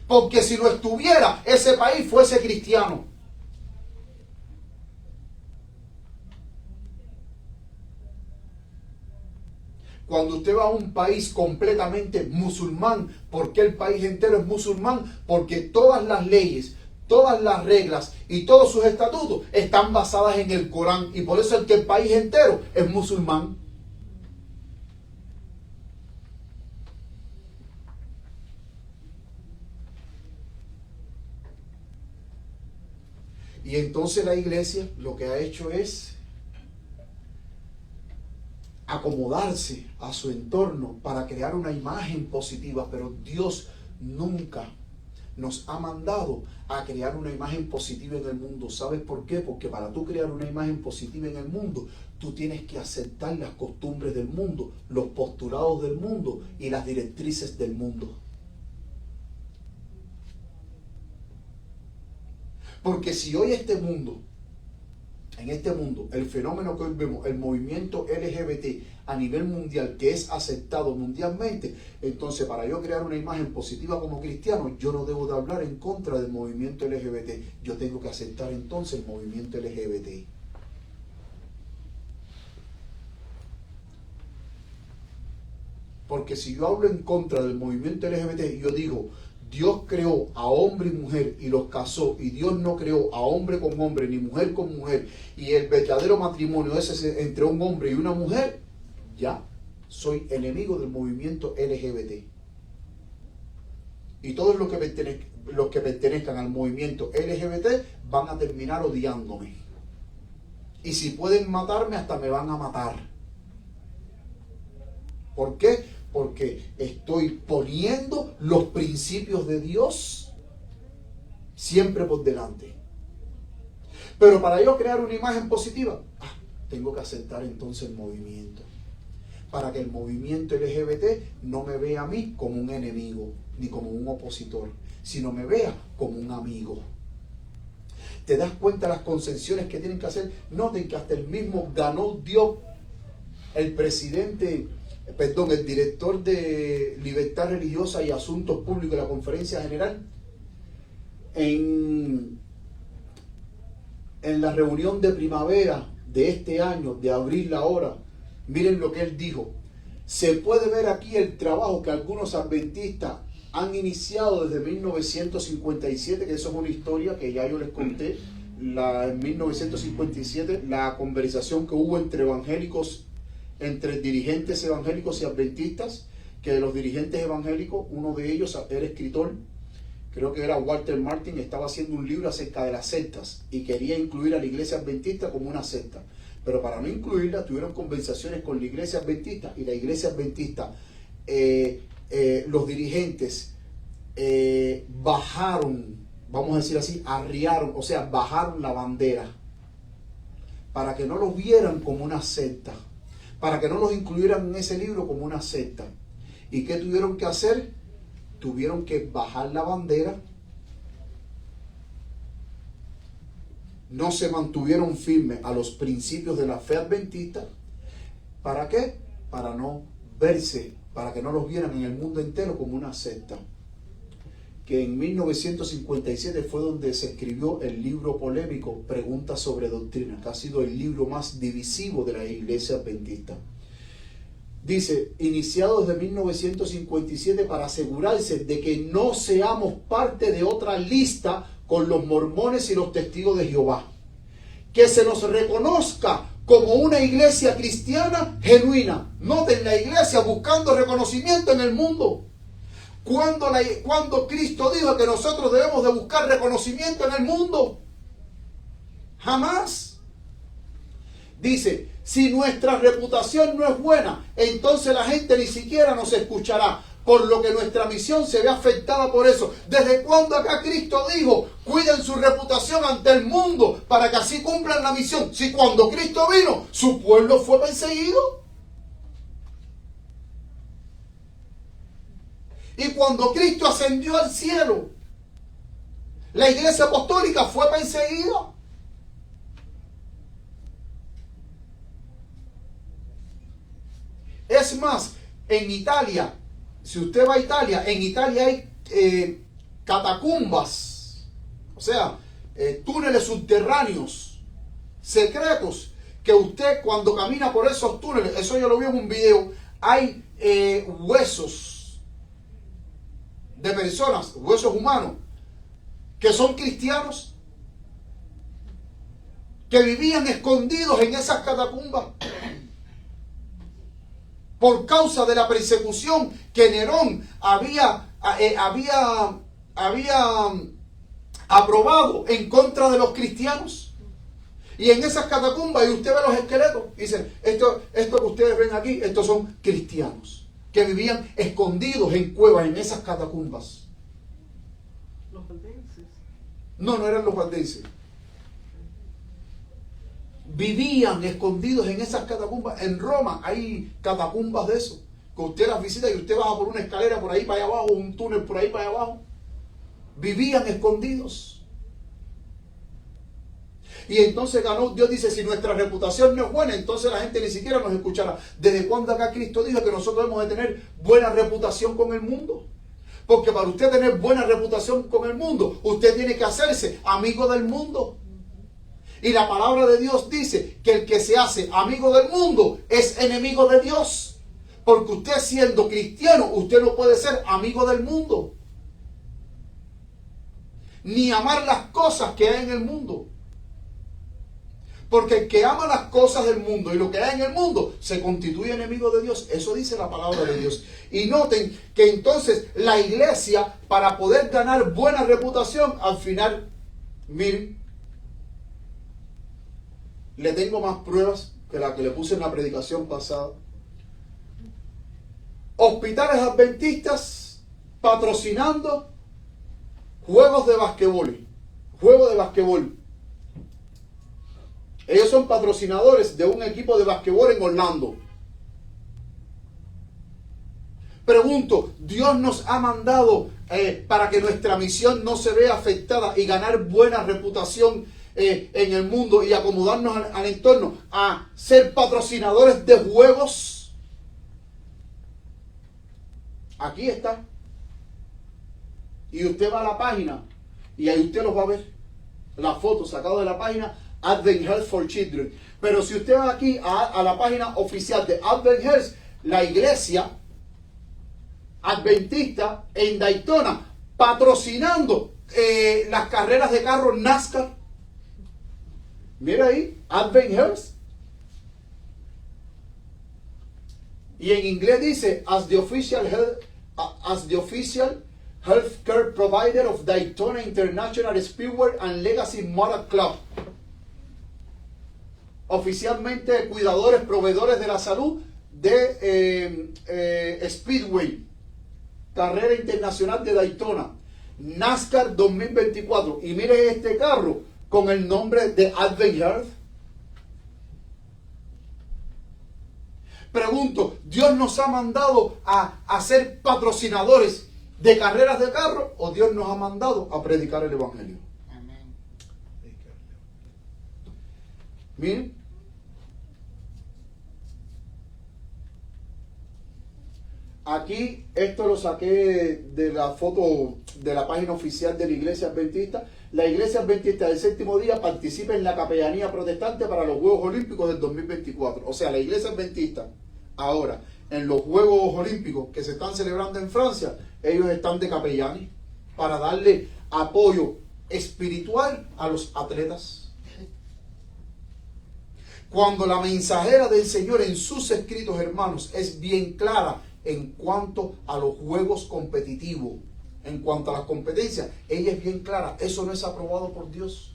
Porque si lo estuviera, ese país fuese cristiano. Cuando usted va a un país completamente musulmán, ¿por qué el país entero es musulmán? Porque todas las leyes, todas las reglas y todos sus estatutos están basadas en el Corán, y por eso es que el país entero es musulmán. Y entonces la iglesia lo que ha hecho es acomodarse a su entorno para crear una imagen positiva, pero Dios nunca nos ha mandado a crear una imagen positiva en el mundo. ¿Sabes por qué? Porque para tú crear una imagen positiva en el mundo, tú tienes que aceptar las costumbres del mundo, los postulados del mundo y las directrices del mundo. Porque si hoy en este mundo, el fenómeno que hoy vemos, el movimiento LGBT a nivel mundial, que es aceptado mundialmente, entonces para yo crear una imagen positiva como cristiano, yo no debo de hablar en contra del movimiento LGBT. Yo tengo que aceptar entonces el movimiento LGBT. Porque si yo hablo en contra del movimiento LGBT, yo digo, Dios creó a hombre y mujer y los casó, y Dios no creó a hombre con hombre ni mujer con mujer, y el verdadero matrimonio es entre un hombre y una mujer, ya soy enemigo del movimiento LGBT. Y todos los que pertenezcan al movimiento LGBT van a terminar odiándome. Y si pueden matarme, hasta me van a matar. ¿Por qué? Porque estoy poniendo los principios de Dios siempre por delante. Pero para yo crear una imagen positiva, tengo que aceptar entonces el movimiento. Para que el movimiento LGBT no me vea a mí como un enemigo, ni como un opositor, sino me vea como un amigo. ¿Te das cuenta de las concesiones que tienen que hacer? Noten que hasta el mismo ganó Dios, el director de Libertad Religiosa y Asuntos Públicos de la Conferencia General, en la reunión de primavera de este año, de abril ahora, miren lo que él dijo. Se puede ver aquí el trabajo que algunos adventistas han iniciado desde 1957, que eso es una historia que ya yo les conté, en 1957, la conversación que hubo entre dirigentes evangélicos y adventistas, que de los dirigentes evangélicos, uno de ellos era escritor, creo que era Walter Martin, estaba haciendo un libro acerca de las sectas y quería incluir a la iglesia adventista como una secta. Pero para no incluirla, tuvieron conversaciones con la iglesia adventista, y la iglesia adventista, los dirigentes bajaron, vamos a decir así, arriaron, o sea, bajaron la bandera para que no los vieran como una secta, para que no los incluyeran en ese libro como una secta. ¿Y qué tuvieron que hacer? Tuvieron que bajar la bandera. No se mantuvieron firmes a los principios de la fe adventista. ¿Para qué? Para no verse, para que no los vieran en el mundo entero como una secta. Que en 1957 fue donde se escribió el libro polémico Preguntas sobre Doctrina, que ha sido el libro más divisivo de la iglesia adventista. Dice, iniciado desde 1957 para asegurarse de que no seamos parte de otra lista con los mormones y los testigos de Jehová. Que se nos reconozca como una iglesia cristiana genuina. Noten, la iglesia buscando reconocimiento en el mundo. Cuando Cristo dijo que nosotros debemos de buscar reconocimiento en el mundo. Jamás. Dice, si nuestra reputación no es buena, entonces la gente ni siquiera nos escuchará. Por lo que nuestra misión se ve afectada por eso. ¿Desde cuándo acá Cristo dijo, cuiden su reputación ante el mundo para que así cumplan la misión? Si cuando Cristo vino, su pueblo fue perseguido. Y cuando Cristo ascendió al cielo, la iglesia apostólica fue perseguida. Es más, en Italia, si usted va a Italia, en Italia hay catacumbas, o sea, túneles subterráneos, secretos, que usted cuando camina por esos túneles, eso yo lo vi en un video, hay huesos de personas, huesos humanos, que son cristianos, que vivían escondidos en esas catacumbas. Por causa de la persecución que Nerón había aprobado en contra de los cristianos. Y en esas catacumbas, y usted ve los esqueletos, dicen, esto que ustedes ven aquí, estos son cristianos, que vivían escondidos en cuevas, en esas catacumbas. Los valdenses. No eran los valdenses. Vivían escondidos en esas catacumbas. En Roma hay catacumbas de eso, que usted las visita y usted baja por una escalera por ahí para allá abajo, un túnel por ahí para allá abajo. Vivían escondidos. Y entonces Dios dice, si nuestra reputación no es buena, entonces la gente ni siquiera nos escuchará. ¿Desde cuándo acá Cristo dijo que nosotros debemos de tener buena reputación con el mundo? Porque para usted tener buena reputación con el mundo, usted tiene que hacerse amigo del mundo. Y la palabra de Dios dice que el que se hace amigo del mundo es enemigo de Dios. Porque usted siendo cristiano, usted no puede ser amigo del mundo. Ni amar las cosas que hay en el mundo. Porque el que ama las cosas del mundo y lo que hay en el mundo se constituye enemigo de Dios. Eso dice la palabra de Dios. Y noten que entonces la iglesia, para poder ganar buena reputación, al final, miren, le tengo más pruebas que la que le puse en la predicación pasada. Hospitales adventistas patrocinando juegos de basquetbol. Juegos de basquetbol. Ellos son patrocinadores de un equipo de basquetbol en Orlando. Pregunto, ¿Dios nos ha mandado para que nuestra misión no se vea afectada y ganar buena reputación en el mundo y acomodarnos al entorno a ser patrocinadores de juegos? Aquí está. Y usted va a la página y ahí usted los va a ver. La foto sacada de la página Advent Health for Children. Pero si usted va aquí a la página oficial de Advent Health, la iglesia adventista en Daytona, patrocinando las carreras de carro NASCAR. Mira ahí, Advent Health. Y en inglés dice, as the official healthcare provider of Daytona International Speedway and Legacy Motor Club. Oficialmente cuidadores, proveedores de la salud de Speedway, carrera internacional de Daytona, NASCAR 2024. Y mire este carro con el nombre de Advent Health. Pregunto, ¿Dios nos ha mandado a ser patrocinadores de carreras de carro o Dios nos ha mandado a predicar el evangelio? Amén. Miren. Aquí, esto lo saqué de la foto de la página oficial de la Iglesia Adventista. La Iglesia Adventista del Séptimo Día participa en la capellanía protestante para los Juegos Olímpicos del 2024. O sea, la Iglesia Adventista, ahora, en los Juegos Olímpicos que se están celebrando en Francia, ellos están de capellanes para darle apoyo espiritual a los atletas. Cuando la mensajera del Señor en sus escritos, hermanos, es bien clara en cuanto a los juegos competitivos, en cuanto a las competencias, ella es bien clara, eso no es aprobado por Dios.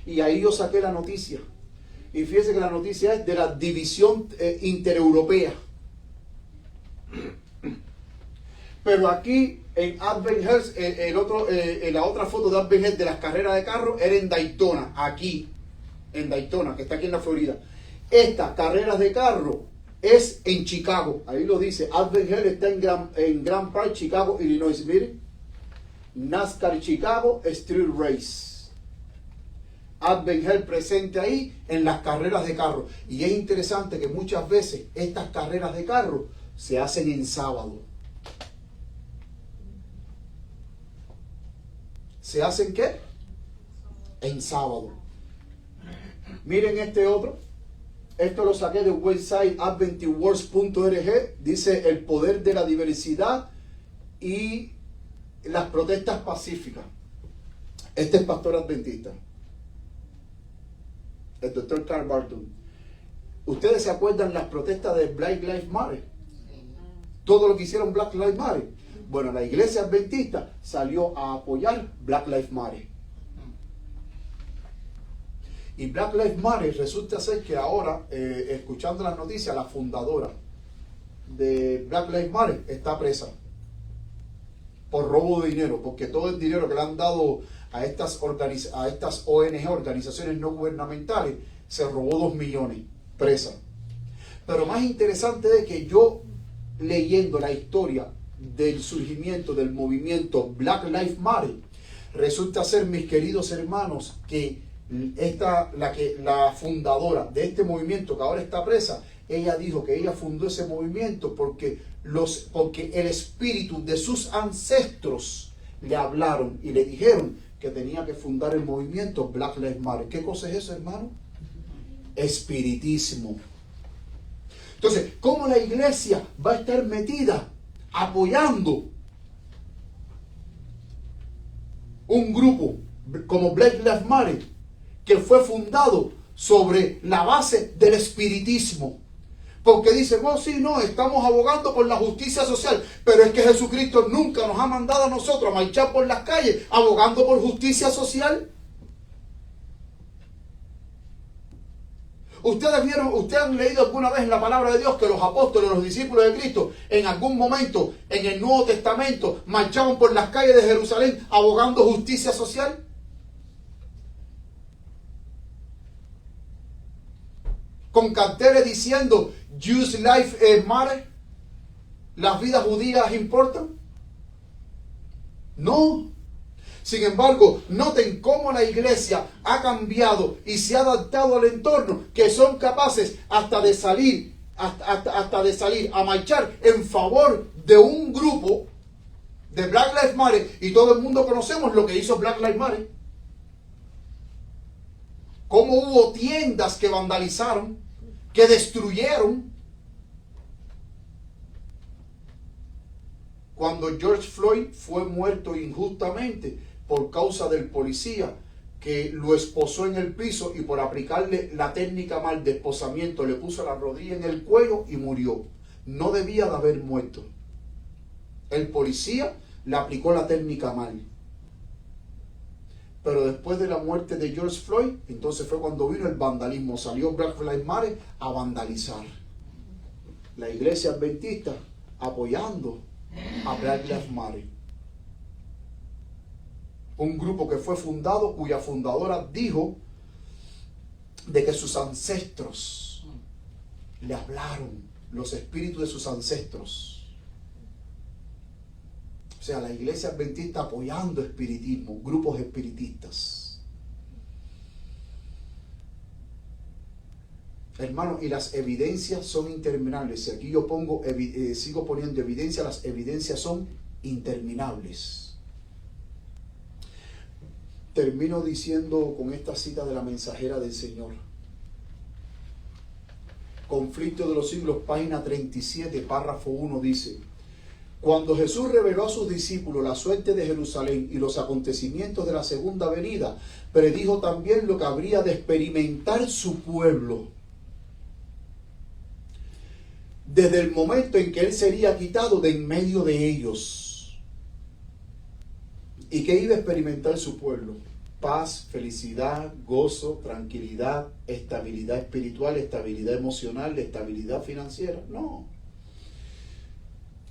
Y ahí yo saqué la noticia. Y fíjense que la noticia es de la división intereuropea. Pero aquí en Advent Health, la otra foto de Advent Health de las carreras de carro era en Daytona, aquí, en Daytona, que está aquí en la Florida. Estas carreras de carro es en Chicago, ahí lo dice, Advent Health está en Grand Park, Chicago, Illinois. Miren, NASCAR Chicago Street Race. Advent Health presente ahí en las carreras de carro. Y es interesante que muchas veces estas carreras de carro se hacen en sábado. ¿Se hacen qué? En sábado. Miren este otro. Esto lo saqué del website adventiwords.org. Dice el poder de la diversidad y las protestas pacíficas. Este es pastor adventista, el doctor Carl Barton. ¿Ustedes se acuerdan las protestas de Black Lives Matter? Todo lo que hicieron Black Lives Matter. Bueno, la iglesia adventista salió a apoyar Black Lives Matter. Y Black Lives Matter resulta ser que ahora, escuchando las noticias, la fundadora de Black Lives Matter está presa por robo de dinero, porque todo el dinero que le han dado a estas ONG, organizaciones no gubernamentales, se robó 2 millones, presa. Pero más interesante es que yo, leyendo la historia del surgimiento del movimiento Black Lives Matter, resulta ser, mis queridos hermanos, que la fundadora de este movimiento que ahora está presa, ella dijo que ella fundó ese movimiento porque el espíritu de sus ancestros le hablaron y le dijeron que tenía que fundar el movimiento Black Lives Matter. ¿Qué cosa es eso, hermano? Espiritismo. Entonces, ¿cómo la iglesia va a estar metida apoyando un grupo como Black Lives Matter que fue fundado sobre la base del espiritismo? Porque dicen, oh sí, no, estamos abogando por la justicia social, pero es que Jesucristo nunca nos ha mandado a nosotros a marchar por las calles abogando por justicia social. Ustedes han leído alguna vez en la palabra de Dios que los apóstoles, los discípulos de Cristo, en algún momento en el Nuevo Testamento marchaban por las calles de Jerusalén abogando justicia social. Con carteles diciendo Jews life matter, las vidas judías importan. No. Sin embargo, noten cómo la iglesia ha cambiado y se ha adaptado al entorno, que son capaces hasta de salir a marchar en favor de un grupo de Black Lives Matter, y todo el mundo conocemos lo que hizo Black Lives Matter. Cómo hubo tiendas que vandalizaron, que destruyeron. Cuando George Floyd fue muerto injustamente por causa del policía que lo esposó en el piso y por aplicarle la técnica mal de esposamiento le puso la rodilla en el cuello y murió. No debía de haber muerto. El policía le aplicó la técnica mal. Pero después de la muerte de George Floyd, entonces fue cuando vino el vandalismo. Salió Black Lives Matter a vandalizar. La iglesia adventista apoyando a Black Lives Matter. Un grupo que fue fundado, cuya fundadora dijo de que sus ancestros le hablaron, los espíritus de sus ancestros. O sea, la iglesia adventista apoyando espiritismo, grupos espiritistas. Hermano, y las evidencias son interminables. Si aquí yo sigo poniendo evidencia, las evidencias son interminables. Termino diciendo con esta cita de la mensajera del Señor. Conflicto de los siglos, página 37, párrafo 1 dice: cuando Jesús reveló a sus discípulos la suerte de Jerusalén y los acontecimientos de la segunda venida, predijo también lo que habría de experimentar su pueblo. Desde el momento en que Él sería quitado de en medio de ellos. ¿Y qué iba a experimentar su pueblo? Paz, felicidad, gozo, tranquilidad, estabilidad espiritual, estabilidad emocional, estabilidad financiera. No.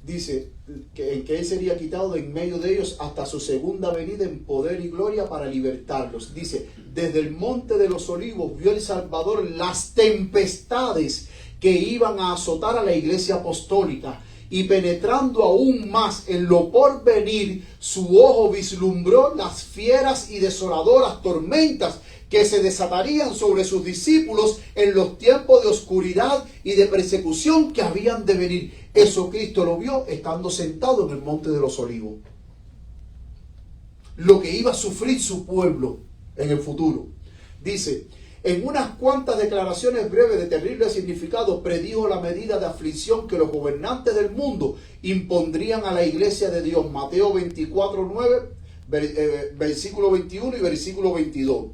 Dice que Él sería quitado de en medio de ellos hasta su segunda venida en poder y gloria para libertarlos. Dice, desde el monte de los olivos vio el Salvador las tempestades que iban a azotar a la iglesia apostólica. Y penetrando aún más en lo porvenir, su ojo vislumbró las fieras y desoladoras tormentas que se desatarían sobre sus discípulos en los tiempos de oscuridad y de persecución que habían de venir. Eso Cristo lo vio estando sentado en el monte de los olivos. Lo que iba a sufrir su pueblo en el futuro. Dice, en unas cuantas declaraciones breves de terrible significado, predijo la medida de aflicción que los gobernantes del mundo impondrían a la iglesia de Dios. Mateo 24:9, versículo 21 y versículo 22.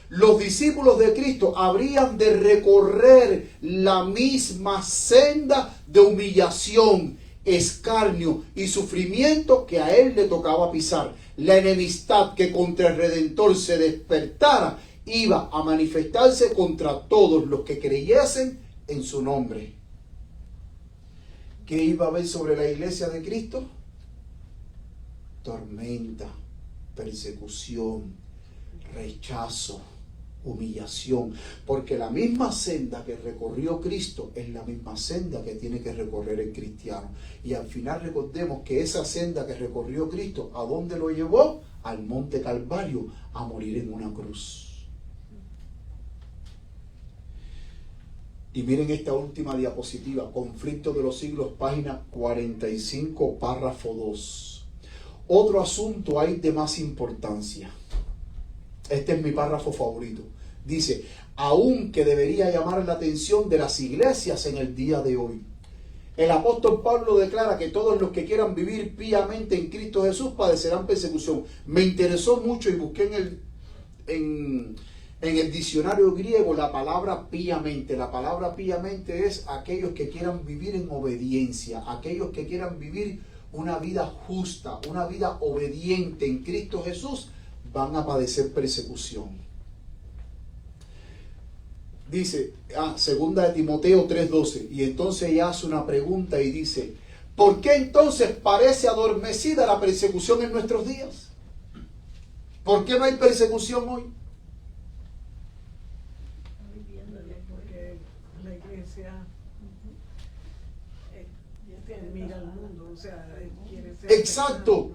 Los discípulos de Cristo habrían de recorrer la misma senda de humillación, escarnio y sufrimiento que a Él le tocaba pisar. La enemistad que contra el Redentor se despertara iba a manifestarse contra todos los que creyesen en su nombre. ¿Qué iba a haber sobre la iglesia de Cristo? Tormenta, persecución, rechazo, humillación, porque la misma senda que recorrió Cristo es la misma senda que tiene que recorrer el cristiano. Y al final recordemos que esa senda que recorrió Cristo, ¿a dónde lo llevó? Al monte Calvario, a morir en una cruz. Y miren esta última diapositiva, Conflicto de los Siglos, página 45, párrafo 2. Otro asunto hay de más importancia. Este es mi párrafo favorito. Dice, aunque debería llamar la atención de las iglesias en el día de hoy. El apóstol Pablo declara que todos los que quieran vivir piamente en Cristo Jesús padecerán persecución. Me interesó mucho y busqué en el diccionario griego la palabra piamente. La palabra piamente es aquellos que quieran vivir en obediencia, aquellos que quieran vivir una vida justa, una vida obediente en Cristo Jesús, van a padecer persecución. Dice, segunda de Timoteo 3:12, y entonces ella hace una pregunta y dice, ¿por qué entonces parece adormecida la persecución en nuestros días? ¿Por qué no hay persecución hoy? Porque la iglesia mira al mundo, o sea, quiere ser... Exacto.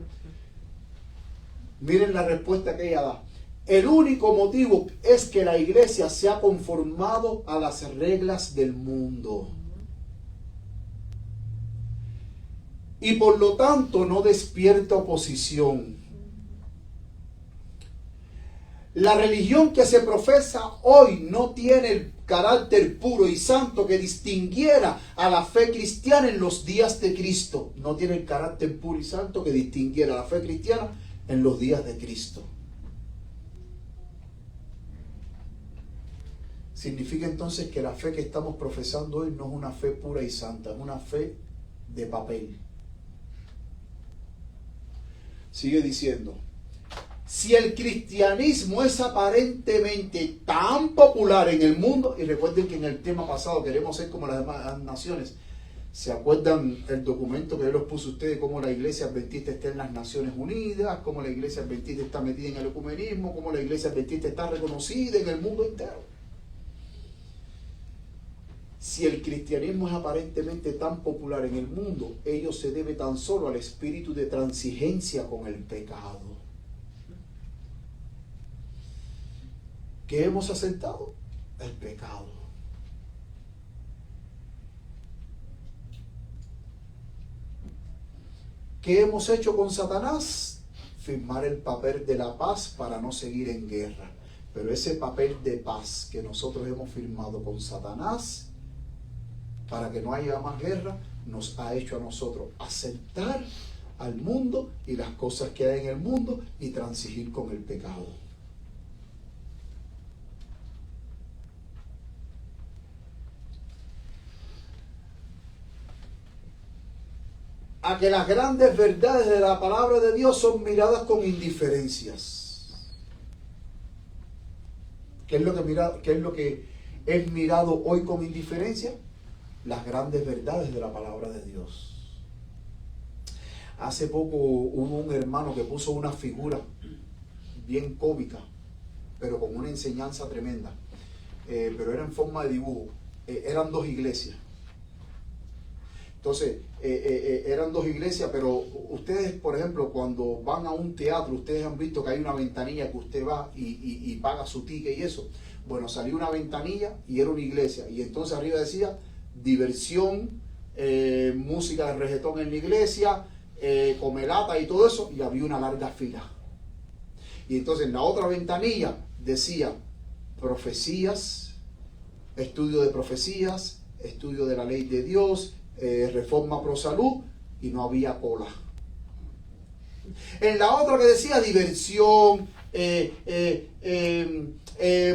Miren la respuesta que ella da. El único motivo es que la iglesia se ha conformado a las reglas del mundo. Y por lo tanto no despierta oposición. La religión que se profesa hoy no tiene el carácter puro y santo que distinguiera a la fe cristiana en los días de Cristo. No tiene el carácter puro y santo que distinguiera a la fe cristiana en los días de Cristo. Significa entonces que la fe que estamos profesando hoy no es una fe pura y santa, es una fe de papel. Sigue diciendo, si el cristianismo es aparentemente tan popular en el mundo, y recuerden que en el tema pasado queremos ser como las demás naciones, ¿se acuerdan el documento que yo les puse a ustedes, cómo la iglesia adventista está en las Naciones Unidas, cómo la iglesia adventista está metida en el ecumenismo, cómo la iglesia adventista está reconocida en el mundo entero? Si el cristianismo es aparentemente tan popular en el mundo, ello se debe tan solo al espíritu de transigencia con el pecado. ¿Qué hemos aceptado? El pecado. ¿Qué hemos hecho con Satanás? Firmar el papel de la paz para no seguir en guerra. Pero ese papel de paz que nosotros hemos firmado con Satanás, para que no haya más guerra, nos ha hecho a nosotros aceptar al mundo y las cosas que hay en el mundo y transigir con el pecado. A que las grandes verdades de la palabra de Dios son miradas con indiferencias. ¿Qué es lo que es mirado hoy con indiferencia? Las grandes verdades de la palabra de Dios. Hace poco hubo un hermano que puso una figura bien cómica, pero con una enseñanza tremenda, pero era en forma de dibujo. Eran dos iglesias. Entonces, eran dos iglesias, pero ustedes, por ejemplo, cuando van a un teatro, ustedes han visto que hay una ventanilla que usted va y paga su ticket y eso. Bueno, salió una ventanilla y era una iglesia, y entonces arriba decía diversión, música de reggaetón en la iglesia, comelata y todo eso, y había una larga fila. Y entonces en la otra ventanilla decía profecías, estudio de profecías, estudio de la ley de Dios, reforma pro salud, y no había cola. En la otra que decía diversión,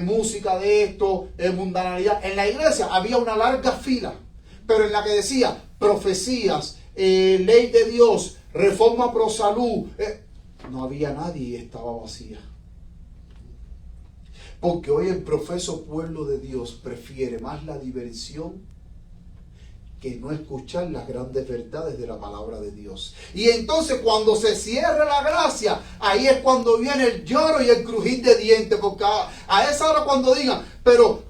música de esto, mundanalidad, en la iglesia había una larga fila, pero en la que decía profecías, ley de Dios, reforma pro salud, no había nadie y estaba vacía. Porque hoy el profeso pueblo de Dios prefiere más la diversión que no escuchar las grandes verdades de la palabra de Dios. Y entonces cuando se cierra la gracia, ahí es cuando viene el lloro y el crujir de dientes, porque a esa hora cuando digan, pero,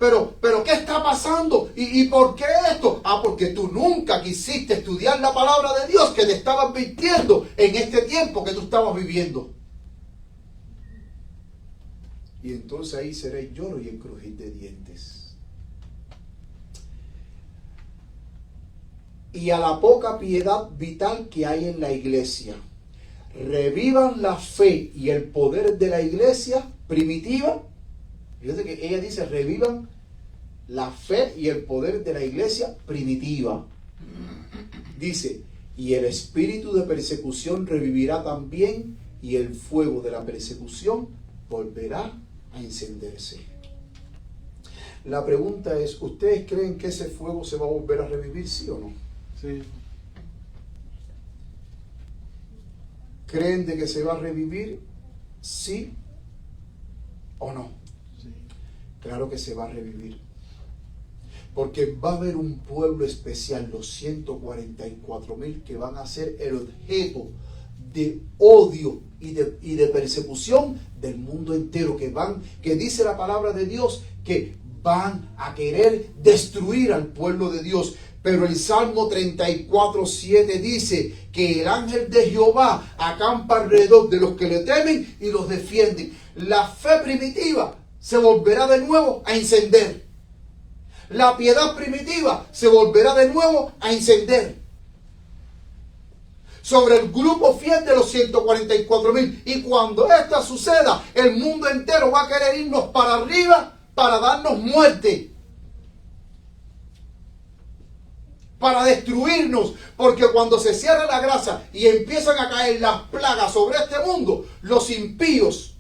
¿qué está pasando? ¿Y por qué esto? Porque tú nunca quisiste estudiar la palabra de Dios que te estaba advirtiendo en este tiempo que tú estabas viviendo. Y entonces ahí será el lloro y el crujir de dientes. y a la poca piedad vital que hay en la iglesia. Revivan la fe y el poder de la iglesia primitiva. Fíjate que ella dice, revivan la fe y el poder de la iglesia primitiva. Dice, y el espíritu de persecución revivirá también, y el fuego de la persecución volverá a encenderse. La pregunta es, ¿ustedes creen que ese fuego se va a volver a revivir, sí o no? Sí. ¿Creen de que se va a revivir, sí o no? Sí. Claro que se va a revivir. Porque va a haber un pueblo especial, los 144,000, que van a ser el objeto de odio y de persecución del mundo entero, que dice la palabra de Dios, que van a querer destruir al pueblo de Dios. Pero el Salmo 34:7 dice que el ángel de Jehová acampa alrededor de los que le temen y los defienden. La fe primitiva se volverá de nuevo a encender. La piedad primitiva se volverá de nuevo a encender sobre el grupo fiel de los 144,000. Y cuando esto suceda, el mundo entero va a querer irnos para arriba para darnos muerte, para destruirnos, porque cuando se cierra la gracia y empiezan a caer las plagas sobre este mundo, los impíos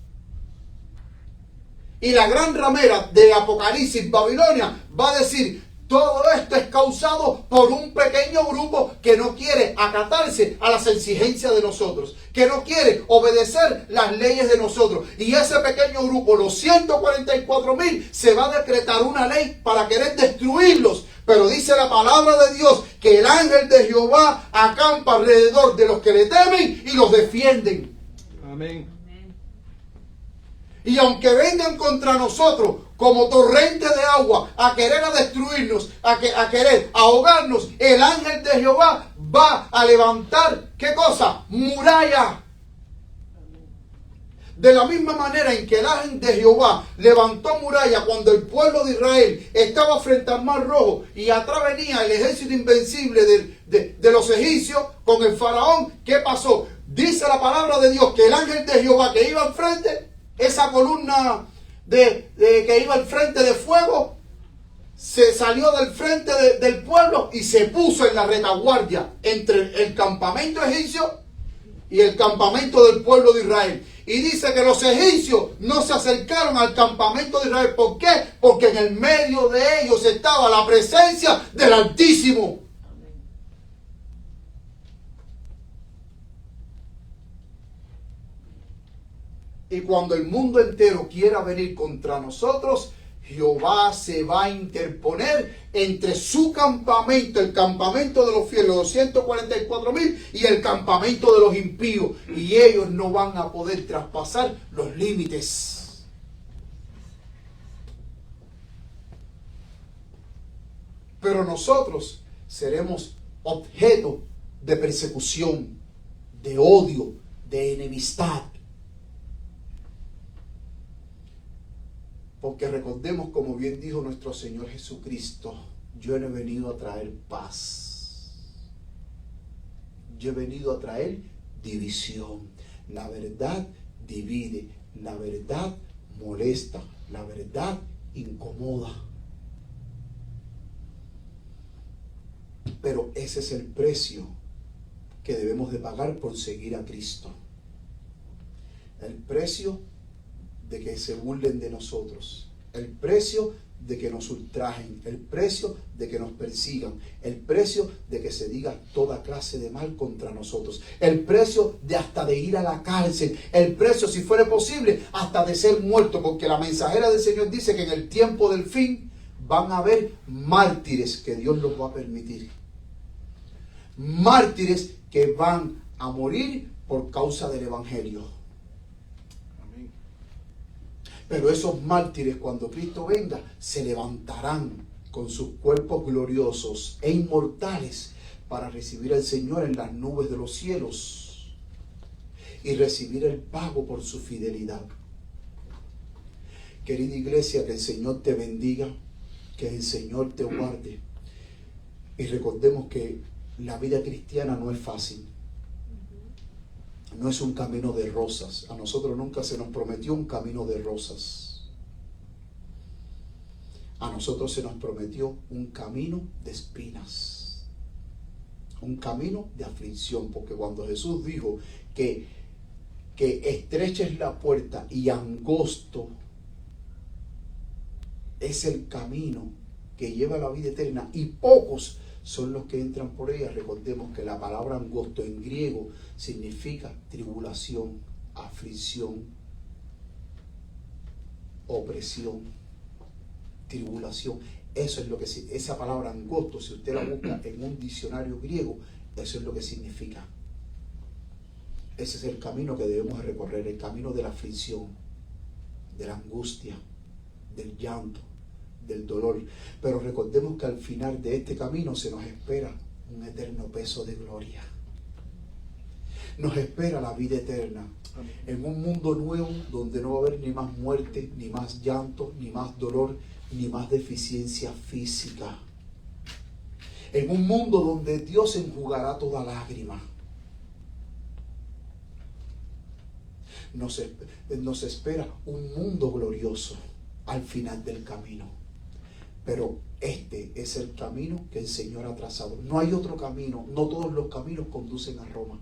y la gran ramera de Apocalipsis, Babilonia, va a decir, todo esto es causado por un pequeño grupo que no quiere acatarse a las exigencias de nosotros, que no quiere obedecer las leyes de nosotros. Y ese pequeño grupo, los 144,000, se va a decretar una ley para querer destruirlos. Pero dice la palabra de Dios que el ángel de Jehová acampa alrededor de los que le temen y los defienden. Amén. Y aunque vengan contra nosotros como torrente de agua a querer a destruirnos, a querer ahogarnos, el ángel de Jehová va a levantar, ¿qué cosa? Muralla. De la misma manera en que el ángel de Jehová levantó muralla cuando el pueblo de Israel estaba frente al Mar Rojo y atrás venía el ejército invencible de los egipcios con el faraón, ¿qué pasó? Dice la palabra de Dios que el ángel de Jehová que iba al frente, esa columna que iba al frente de fuego, se salió del frente del pueblo y se puso en la retaguardia entre el campamento egipcio y el campamento del pueblo de Israel. Y dice que los egipcios no se acercaron al campamento de Israel. ¿Por qué? Porque en el medio de ellos estaba la presencia del Altísimo. Y cuando el mundo entero quiera venir contra nosotros, Jehová se va a interponer entre su campamento, el campamento de los fieles, los 144,000, y el campamento de los impíos. Y ellos no van a poder traspasar los límites. Pero nosotros seremos objeto de persecución, de odio, de enemistad. Porque recordemos, como bien dijo nuestro Señor Jesucristo, yo no he venido a traer paz. Yo he venido a traer división. La verdad divide, la verdad molesta, la verdad incomoda. Pero ese es el precio que debemos de pagar por seguir a Cristo. El precio de que se burlen de nosotros, el precio de que nos ultrajen, el precio de que nos persigan, el precio de que se diga toda clase de mal contra nosotros, el precio de hasta de ir a la cárcel, el precio, si fuera posible, hasta de ser muerto, porque la mensajera del Señor dice que en el tiempo del fin van a haber mártires que Dios los va a permitir. Mártires que van a morir por causa del Evangelio. Pero esos mártires, cuando Cristo venga, se levantarán con sus cuerpos gloriosos e inmortales para recibir al Señor en las nubes de los cielos y recibir el pago por su fidelidad. Querida iglesia, que el Señor te bendiga, que el Señor te guarde. Y recordemos que La vida cristiana no es fácil. No es un camino de rosas. A nosotros nunca se nos prometió un camino de rosas. A nosotros se nos prometió un camino de espinas. Un camino de aflicción. Porque cuando Jesús dijo que estrecha es la puerta y angosto es el camino que lleva a la vida eterna y pocos son los que entran por ella. Recordemos que la palabra angosto en griego significa tribulación, aflicción, opresión, tribulación. Eso es lo que esa palabra angosto, si usted la busca en un diccionario griego, eso es lo que significa. Ese es el camino que debemos recorrer, el camino de la aflicción, de la angustia, del llanto, del dolor. Pero recordemos que al final de este camino se nos espera un eterno peso de gloria. Nos espera la vida eterna. En un mundo nuevo donde no va a haber ni más muerte, ni más llanto, ni más dolor, ni más deficiencia física. En un mundo donde Dios enjugará toda lágrima. Nos espera un mundo glorioso al final del camino. Pero este es el camino que el Señor ha trazado. No hay otro camino. No todos los caminos conducen a Roma.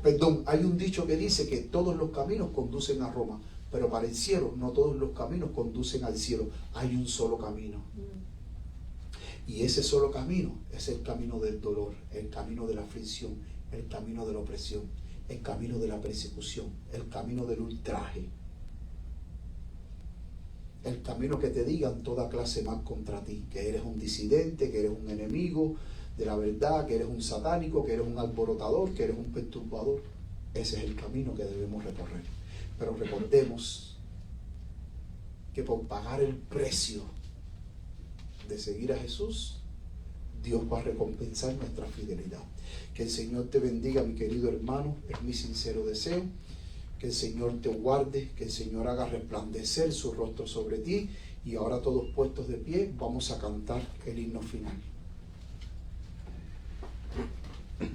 Perdón, hay un dicho que dice que todos los caminos conducen a Roma. Pero para el cielo, no todos los caminos conducen al cielo. Hay un solo camino. Y ese solo camino es el camino del dolor, el camino de la aflicción, el camino de la opresión, el camino de la persecución, el camino del ultraje. El camino que te digan toda clase mal contra ti, que eres un disidente, que eres un enemigo de la verdad, que eres un satánico, que eres un alborotador, que eres un perturbador. Ese es el camino que debemos recorrer. Pero recordemos que por pagar el precio de seguir a Jesús, Dios va a recompensar nuestra fidelidad. Que el Señor te bendiga, mi querido hermano, es mi sincero deseo. Que el Señor te guarde, que el Señor haga resplandecer su rostro sobre ti. Y ahora todos puestos de pie, vamos a cantar el himno final.